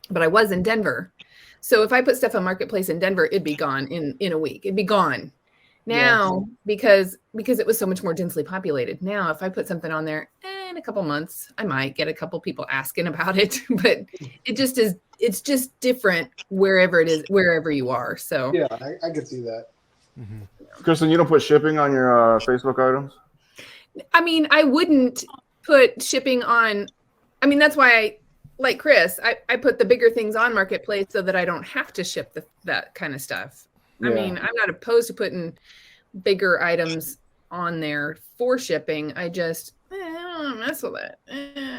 but I was in Denver. So if I put stuff on Marketplace in Denver, it'd be gone in a week. It'd be gone. Now, because it was so much more densely populated. Now, if I put something on there in a couple months, I might get a couple people asking about it, but it's just different wherever you are. So yeah, I could see that. Kristen, you don't put shipping on your Facebook items? I mean, I wouldn't put shipping on. I mean, that's why I, like Chris, I put the bigger things on Marketplace so that I don't have to ship that kind of stuff. I mean, I'm not opposed to putting bigger items on there for shipping. I just I don't mess with it.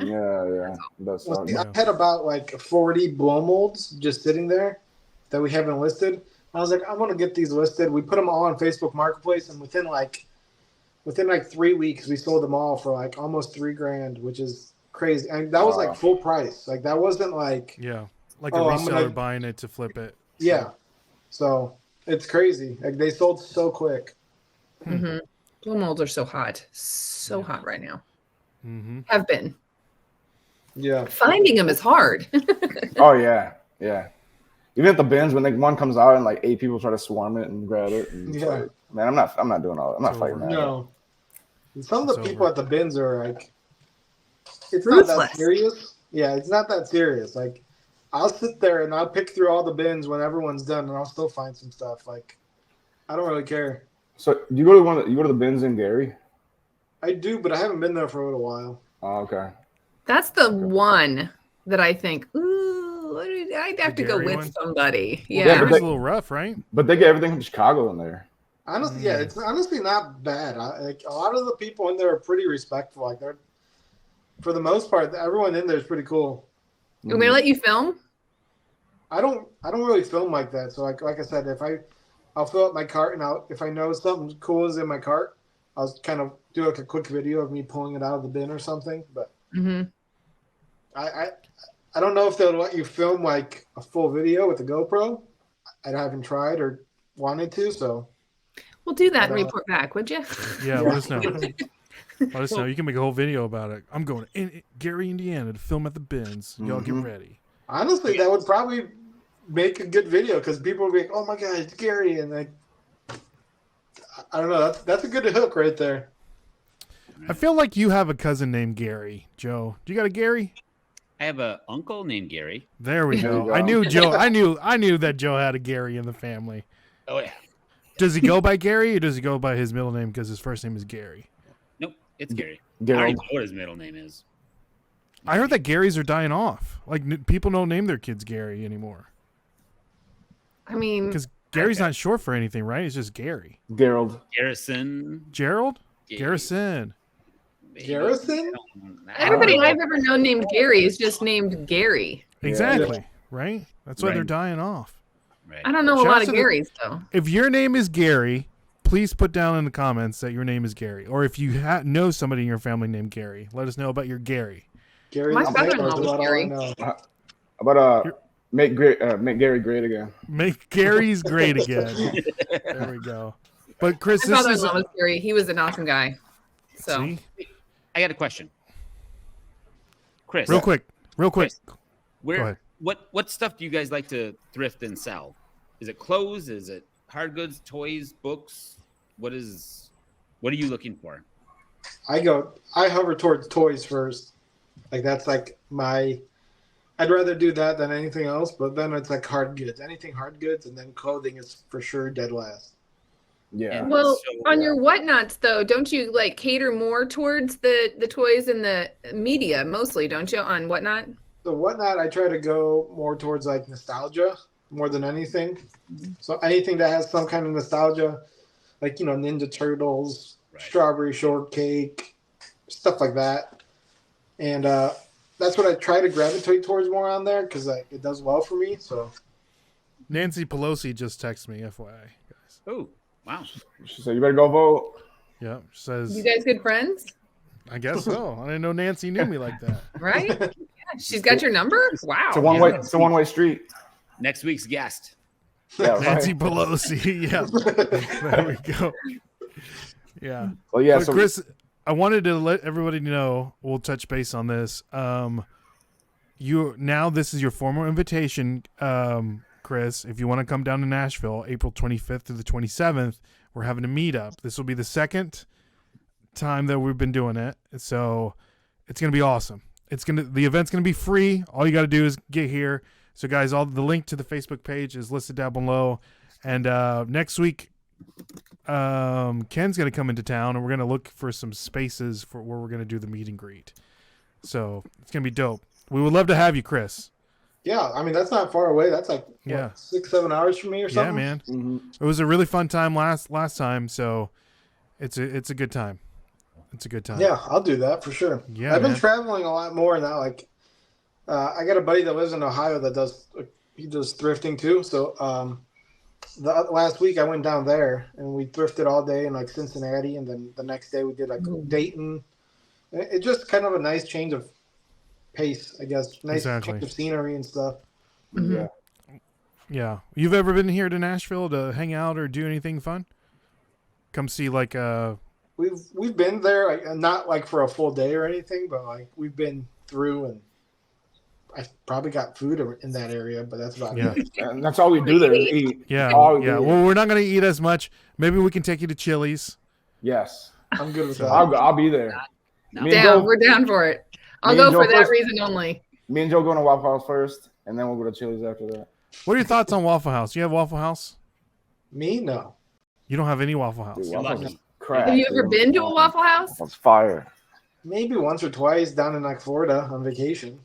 Yeah. That's I had about like 40 blow molds just sitting there that we haven't listed. I was like, I'm gonna get these listed. We put them all on Facebook Marketplace, and within 3 weeks, we sold them all for like almost $3,000, which is crazy. And that was like full price. Like that wasn't like like a reseller buying it to flip it. Yeah, so it's crazy. Like they sold so quick. Blow molds are so hot, hot right now. Have been. Yeah, finding them is hard. Oh yeah. Even at the bins when one comes out and like 8 people try to swarm it and grab it. And like, man, I'm not doing all that. I'm not fighting that. No. And some of the people at the bins are like it's not that Ruthless. serious. Yeah, it's not that serious. Like, I'll sit there and I'll pick through all the bins when everyone's done, and I'll still find some stuff. Like, I don't really care. So you go to the bins in Gary? I do, but I haven't been there for a little while. Oh, okay. That's the one that I think, ooh, I'd have to go Gary with one? somebody. Well, Yeah. but Gary's they- a little rough, right? But they get everything from Chicago in there. Honestly, yeah, it's honestly not bad. Like, a lot of the people in there are pretty respectful. Like, they're, for the most part, everyone in there is pretty cool. Can we let you film? I don't really film like that. So like I said, I'll fill up my cart, and if I know something cool is in my cart, I'll kind of do like a quick video of me pulling it out of the bin or something. But I don't know if they'll let you film like a full video with the GoPro. I haven't tried or wanted to, so We'll do that and report back, would you? Yeah, let us know. Let us know. You can make a whole video about it. I'm going to Gary, Indiana to film at the bins. Y'all get ready. honestly, that would probably make a good video because people would be like, "Oh my god, it's Gary!" And like, I don't know. That's a good hook right there. I feel like you have a cousin named Gary, Joe. Do you got a Gary? I have an uncle named Gary. There we There you go. go. I knew Joe. I knew that Joe had a Gary in the family. Oh yeah. Does he go by Gary or does he go by his middle name because his first name is Gary? Nope, it's Gary. I Gary. don't even know what his middle name is. I heard that Garys are dying off. Like people don't name their kids Gary anymore I mean, because Gary's not short for anything, right? It's just Gary. Gerald. Garrison. Gerald? Gary. Garrison. Garrison? everybody I've ever known named Gary is just named Gary. Exactly. Right? That's why they're Right. dying off. Right. I don't know a Shout lot out of to the- Garys, though. If your name is Gary, please put down in the comments that your name is Gary. Or if you know somebody in your family named Gary, let us know about your Gary. Gary. My and brother-in-law Taylor is was about all I Gary. know. How about make Gary great again? Make Gary's great again. There we go. But Chris, My this is father-in-law was Gary. He was an awesome guy. So see? I got a question. Chris. Real quick. Chris, Go Where ahead. what stuff do you guys like to thrift and sell? Is it clothes? Is it hard goods, toys, books? What are you looking for? I hover towards toys first. Like, that's like I'd rather do that than anything else, but then it's like hard goods. Anything hard goods, and then clothing is for sure dead last. Yeah. well, So, on your whatnots though, don't you like cater more towards the toys and the media mostly, don't you, on whatnot? The whatnot, I try to go more towards like nostalgia more than anything. So anything that has some kind of nostalgia, like, Ninja Turtles, Right. Strawberry Shortcake, stuff like that. And that's what I try to gravitate towards more on there because it does well for me. So Nancy Pelosi just texted me, FYI, guys. Oh, wow. She said, "You better go vote." Yeah, says You guys good friends, I guess so. I didn't know Nancy knew me like that. right? Yeah, she's got your number. Wow. It's a one-way. It's a one-way street. Next week's guest. Yeah. Right. Nancy Pelosi. Yeah. There we go. Yeah. Well, yeah. But So Chris, I wanted to let everybody know, we'll touch base on this. This is your formal invitation, Chris. If you want to come down to Nashville, April 25th to the 27th, we're having a meetup. This will be the second time that we've been doing it. So it's going to be awesome. The event's going to be free. All you got to do is get here. So guys, the link to the Facebook page is listed down below. And next week, Ken's going to come into town, and we're going to look for some spaces for where we're going to do the meet and greet. So it's going to be dope. We would love to have you, Chris. yeah, I mean, that's not far away. That's like Yeah. 6-7 hours from me or something. Yeah, man. Mhm. It was a really fun time last time, so it's a good time. It's a good time. Yeah, I'll do that for sure. Yeah, I've been man. traveling a lot more now. Like, I got a buddy that lives in Ohio that does thrifting too. So the last week I went down there and we thrifted all day in like Cincinnati, and then the next day we did like Dayton. It's just kind of a nice change of pace, I guess. Nice Exactly. change of scenery and stuff. Yeah. Yeah. You've ever been here to Nashville to hang out or do anything fun? Come see like We've been there, like, not like for a full day or anything, but like we've been through, and I probably got food in that area, but that's about Yeah. it. And that's all we do there is eat. Yeah. All we Yeah. do. Well, we're not going to eat as much. Maybe we can take you to Chili's. Yes. I'm good with that. I'll be there. No. Me and Down. Joe- We're down for it. I'll Me and go for Joe that first. reason only. Me and Joe go to Waffle House first, and then we'll go to Chili's after that. What are your thoughts on Waffle House? You have Waffle House? Me? No. You don't have any Waffle House. Dude, You're Waffle House lucky. is crap. Have you ever dude. been to a Waffle House? It's fire. Maybe once or twice down in like Florida on vacation.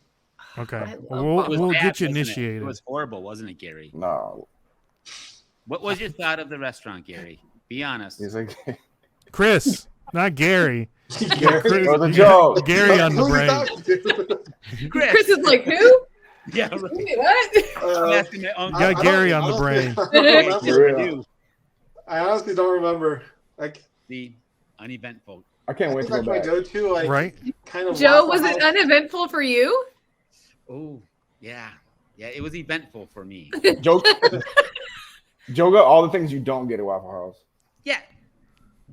Okay. I love We'll, It was we'll bad, get you wasn't it? initiated. It was horrible, wasn't it, Gary? No, What was your thought of the restaurant, Gary? Be honest. he's like, Chris, not Gary. Gary, Chris, it was a joke. Gary on the Who you brain. talking to? Chris is like, who? Yeah, right. Wait, what? I'm asking my uncle. You got Gary on the brain. I honestly don't remember. Like, The uneventful. I can't wait that's to go my back. go-to. Like, Right? kind of. Joe, Waffle was it House. uneventful for you? Oh, yeah. Yeah, it was eventful for me. Joe got all the things you don't get at Waffle House. Yeah.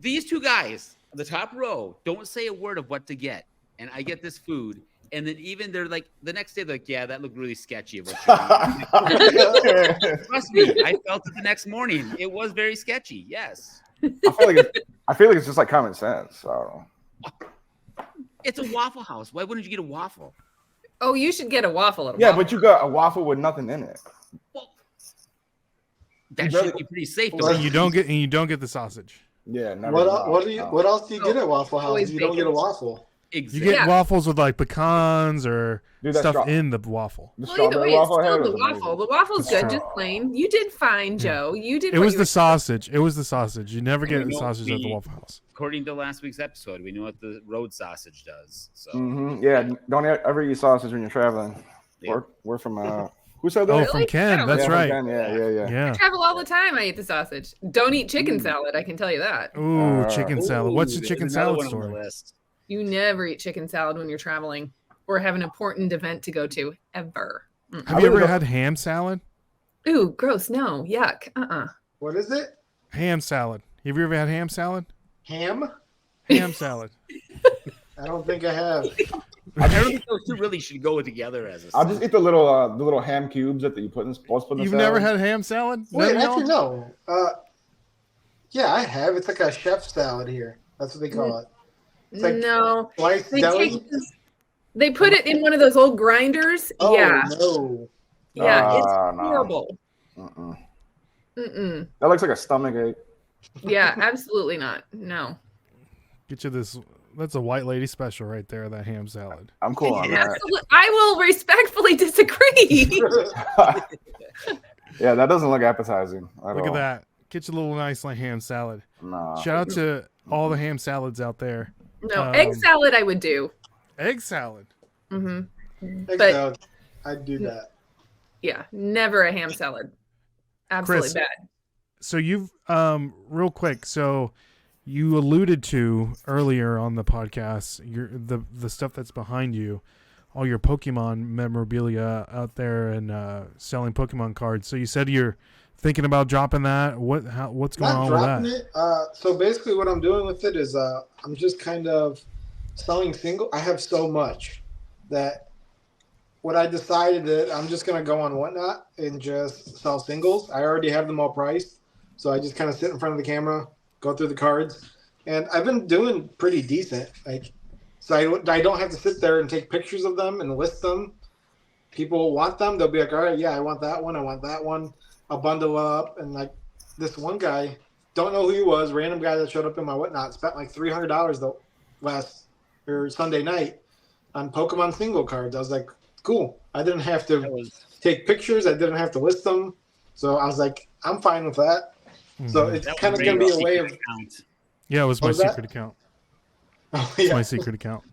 These two guys on the top row don't say a word of what to get. And I get this food. And then even they're like, the next day, they're like, yeah, that looked really sketchy. Of what you're eating." Trust me, I felt it the next morning. It was very sketchy. Yes. I feel like it's just like common sense. So It's a Waffle House. Why wouldn't you get a waffle? Oh, you should get a waffle. At a yeah, waffle. but you got a waffle with nothing in it. Well, that should be pretty safe. Well, And you don't get the sausage. Yeah, never. What else do you get at Waffle House? Always You don't get a bacon. waffle. You Exactly. get Yeah. waffles with like pecans or Dude, that's stuff strong. in the waffle. The Well, either strawberry way, it's waffle I had still the was waffle. amazing. The waffle's good, It's just plain. You did fine, Joe. You did. It what was you the were- sausage. It was the sausage. You never get We the know sausage at the we- Waffle House. According to last week's episode, we know what the road sausage does. So Yeah, don't ever eat sausage when you're traveling. Yeah. We're from who said that? Oh, Really? from I Ken. don't That's Yeah, from right. Ken, Yeah. Yeah. I travel all the time. I eat the sausage. Don't eat chicken salad. I can tell you that. Ooh, chicken salad. What's the Ooh, chicken there's another salad one on the story? list. You never eat chicken salad when you're traveling or have an important event to go to ever. Mm. Have you really ever don't- had ham salad? Ooh, gross. No, yuck. What is it? Ham salad. Have you ever had ham salad? Ham? Ham salad. I don't think I have. I don't think those two really should go together as a. I'll just eat the little ham cubes that you put in. Supposed to put in You've the never salad. had ham salad? Wait, None of y'all? actually, no. Yeah, I have. It's like a chef salad here. That's what they call it. It's like No. sliced They, deli. they put it in one of those old grinders. Oh, Yeah. no. Yeah. It's No. horrible. Mm-mm. Mm-mm. That looks like a stomach ache. Yeah, absolutely not. No. Get you this. That's a white lady special right there, that ham salad. I'm cool on that. Absolutely. I will respectfully disagree. Yeah, that doesn't look appetizing. Look at that. Get you a little nice like ham salad. Nah. Shout out to all the ham salads out there. No, egg salad I would do. Egg salad. Mm-hmm. Egg But- salad. I'd do that. Yeah, never a ham salad. Absolutely Chris, bad. So you've real quick. So you alluded to earlier on the podcast the stuff that's behind you, all your Pokemon memorabilia out there and selling Pokemon cards. So you said you're thinking about dropping that. What's going Not on with dropping that? it. So basically, what I'm doing with it is I'm just kind of selling single. I have so much that what I decided that I'm just gonna go on Whatnot and just sell singles. I already have them all priced, so I just kind of sit in front of the camera, go through the cards, and I've been doing pretty decent. Like, so I don't have to sit there and take pictures of them and list them. People want them, they'll be like, all right, yeah, I want that one, I want that one. I'll bundle up, and like this one guy, don't know who he was, random guy that showed up in my Whatnot, spent like $300 the Sunday night on Pokemon single cards. I was like, cool. I didn't have to take pictures. I didn't have to list them. So I was like, I'm fine with that. So it's That kind of was going to be a Ray's way secret of, account. Yeah, it was my was that? secret account. oh, It's yeah. my secret account.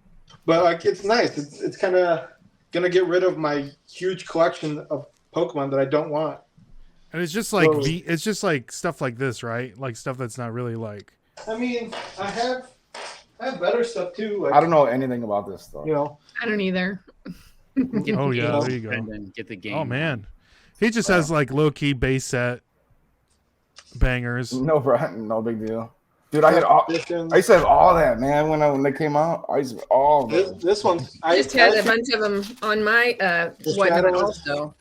But like, it's nice. It's kind of going to get rid of my huge collection of Pokemon that I don't want. And it's just like So- it's just like stuff like this, right? Like stuff that's not really like. I mean, I have better stuff too. Like, I don't know anything about this stuff. You know, I don't either. Get Oh the yeah, game there you go. and then get the game. Oh man, he just has like low key base set bangers. No, bro, no big deal. Dude, I used to have all that, man. When they came out, I used to have all of them. this one's. I just had a bunch of them on my Whatnot shadow also.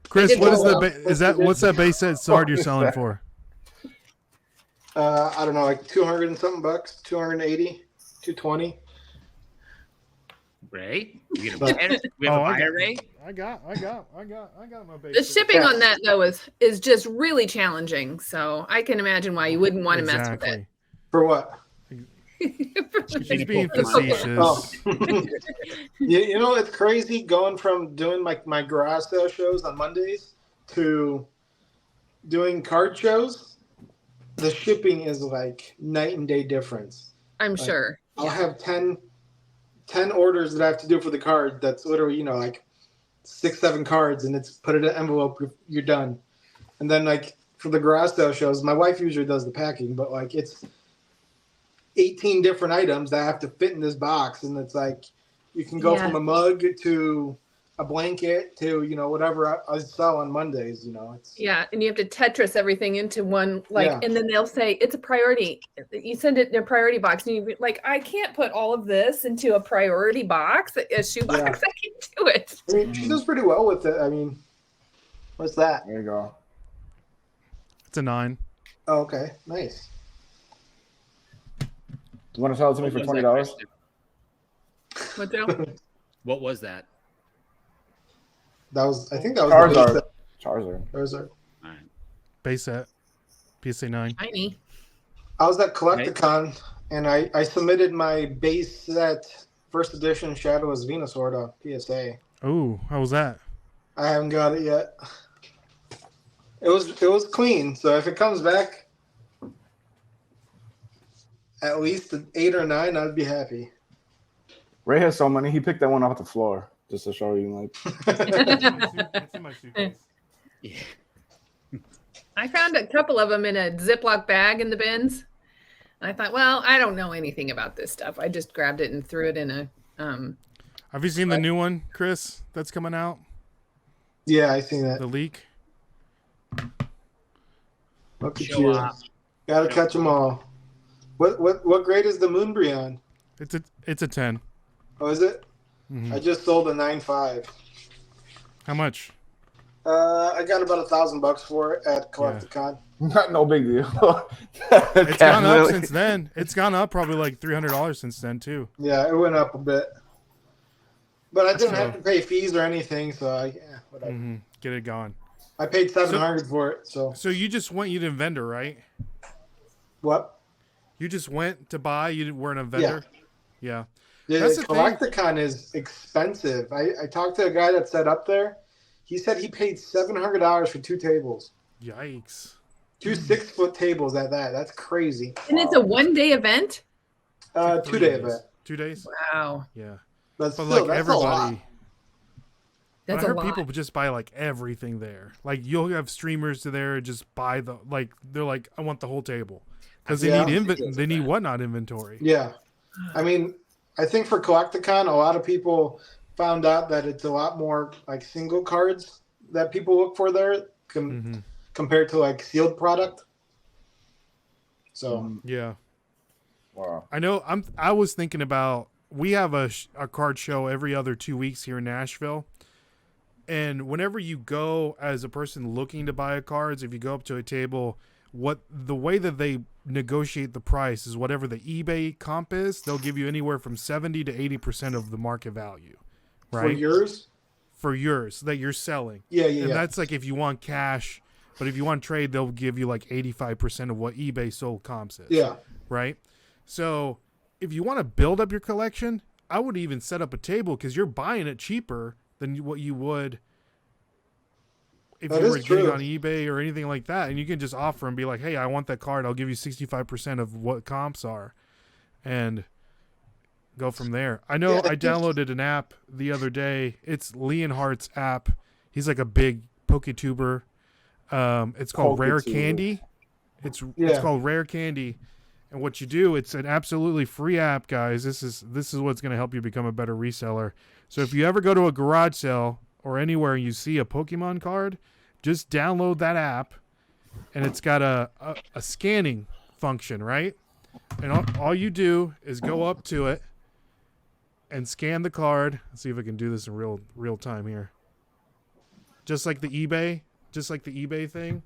Chris, did what is well. what's that base set sword you're selling for? I don't know, like 200 and something bucks, 280, 220. Ray, we have a buyer, Ray. I got my base. The shipping on that though is just really challenging. So I can imagine why you wouldn't want to mess with it. For what? She's being facetious. Oh. You know, it's crazy going from doing my garage sale shows on Mondays to doing card shows. The shipping is like night and day difference. I'm sure. I'll have 10 orders that I have to do for the card. That's literally, you know, like 6-7 cards, and it's put in an envelope. You're done. And then like for the garage sale shows, my wife usually does the packing, but like it's 18 different items that have to fit in this box, and it's like you can go from a mug to a blanket to, you know, whatever I sell on Mondays, you know. And you have to Tetris everything into one, and then they'll say it's a priority. You send it in a priority box, and you like, I can't put all of this into a priority box, a shoe box. I can't do it. I mean, she does pretty well with it. I mean, what's that? There you go. It's a 9. Oh, okay, nice. You want to sell it to me for $20? What's that? What was that? I think that was Charizard. Charizard. All right. Base set. PSA 9. Tiny. I was at Collecticon, and I submitted my base set first edition Shadowless Venusaur to PSA. Oh, how was that? I haven't got it yet. It was clean, so if it comes back at least an 8 or 9, I'd be happy. Ray has so many. He picked that one off the floor just to show you, like. That's in my suitcase. Yeah. I found a couple of them in a Ziploc bag in the bins. And I thought, well, I don't know anything about this stuff. I just grabbed it and threw it in a. Have you seen the new one, Chris? That's coming out. Yeah, I seen that. The leak. Look at you. Gotta catch them all. What grade is the Moonbreon? It's a 10. Oh, is it? Mm-hmm. I just sold a 9.5. How much? I got about $1,000 for it at Collecticon. No big deal. It's gone up since then. It's gone up probably like $300 since then too. Yeah, it went up a bit. But I didn't have to pay fees or anything, so whatever. Mm-hmm. Get it going. I paid $700 for it. So you just went. You didn't vendor, right? What? You just went to buy. You weren't a vendor. Yeah. That's the Collecticon is expensive. I talked to a guy that set up there. He said he paid $700 for 2 tables. Yikes. 2 6-foot tables at that. That's crazy. And it's a 1-day event? 2-day event. 2 days? Wow. Yeah. But still, like that's everybody. I heard people just buy like everything there. Like you'll have streamers there just buy they're like, I want the whole table. Because they need whatnot inventory. Yeah. I mean, I think for Collecticon, a lot of people found out that it's a lot more like single cards that people look for there compared to like sealed product. So yeah. Wow. I know. I was thinking about, we have a card show every other 2 weeks here in Nashville. And whenever you go as a person looking to buy cards, if you go up to a table, the way that they negotiate the price is whatever the eBay comp is, they'll give you anywhere from 70 to 80% of the market value. Right? For yours that you're selling. Yeah. And that's like if you want cash, but if you want trade, they'll give you like 85% of what eBay sold comps is. Yeah. Right? So if you want to build up your collection, I would even set up a table because you're buying it cheaper than what you would if you were getting on eBay or anything like that. And you can just offer and be like, hey, I want that card. I'll give you 65% of what comps are and go from there. I know I downloaded an app the other day. It's Leonhardt's app. He's like a big PokeTuber. It's called Rare Candy. It's called Rare Candy. And what you do, it's an absolutely free app, guys. This is what's going to help you become a better reseller. So if you ever go to a garage sale or anywhere and you see a Pokemon card, just download that app, and it's got a scanning function, right? And all you do is go up to it and scan the card. Let's see if I can do this in real time here. Just like the eBay thing.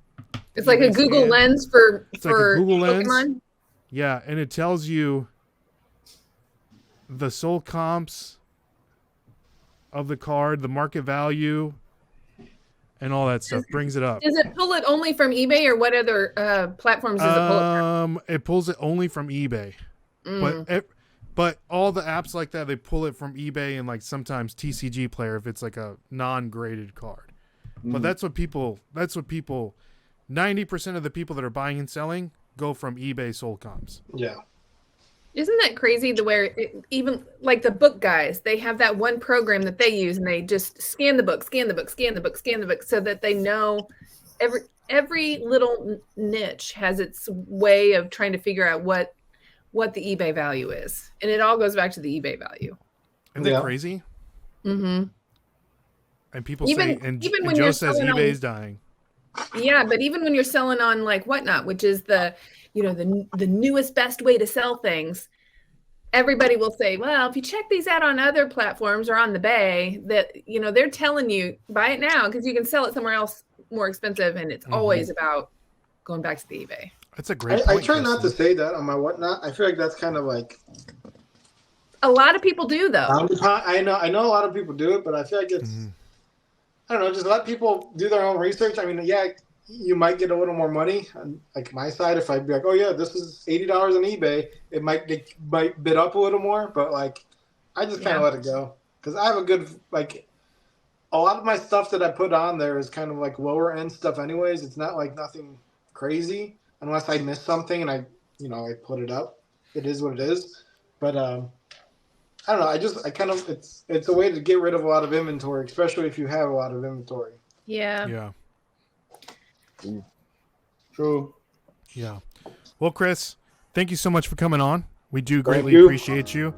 It's like a Google Lens for like a Google Pokemon. Lens. Yeah, and it tells you the sold comps of the card, the market value, and all that stuff. Brings it up. Does it pull it only from eBay, or what other platforms does it pull it from? It pulls it only from eBay, but all the apps like that, they pull it from eBay and like sometimes TCG Player if it's like a non-graded card. But that's what people. 90% of the people that are buying and selling go from eBay sold comps. Yeah. Isn't that crazy? Even like the book guys, they have that one program that they use, and they just scan the book, so that they know every little niche has its way of trying to figure out what the eBay value is, and it all goes back to the eBay value. Isn't that crazy? Mm-hmm. And people say, and Joe says eBay's dying. Yeah, but even when you're selling on like Whatnot, which is the newest best way to sell things, everybody will say, well, if you check these out on other platforms or on the Bay, that they're telling you buy it now because you can sell it somewhere else more expensive, and it's always about going back to the eBay. That's a great point. I try not to say that on my Whatnot. I feel like that's kind of like a lot of people do though. I know a lot of people do it, but I feel like it's I don't know, just let people do their own research. I mean, yeah, you might get a little more money on like my side if I'd be like, oh yeah, this is $80 on eBay. It might bid up a little more, but like I just kind of let it go because I have a good like a lot of my stuff that I put on there is kind of like lower end stuff anyways. It's not like nothing crazy unless I miss something and I put it up. It is what it is. But I don't know. I kind of it's a way to get rid of a lot of inventory, especially if you have a lot of inventory. Yeah. True. Yeah. Well, Chris, thank you so much for coming on. We do greatly you. appreciate you.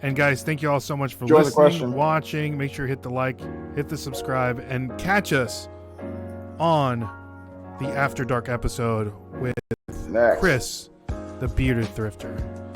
And guys, thank you all so much for Enjoy listening, watching. Make sure you hit the like, hit the subscribe, and catch us on the After Dark episode with Next. Chris, the bearded thrifter.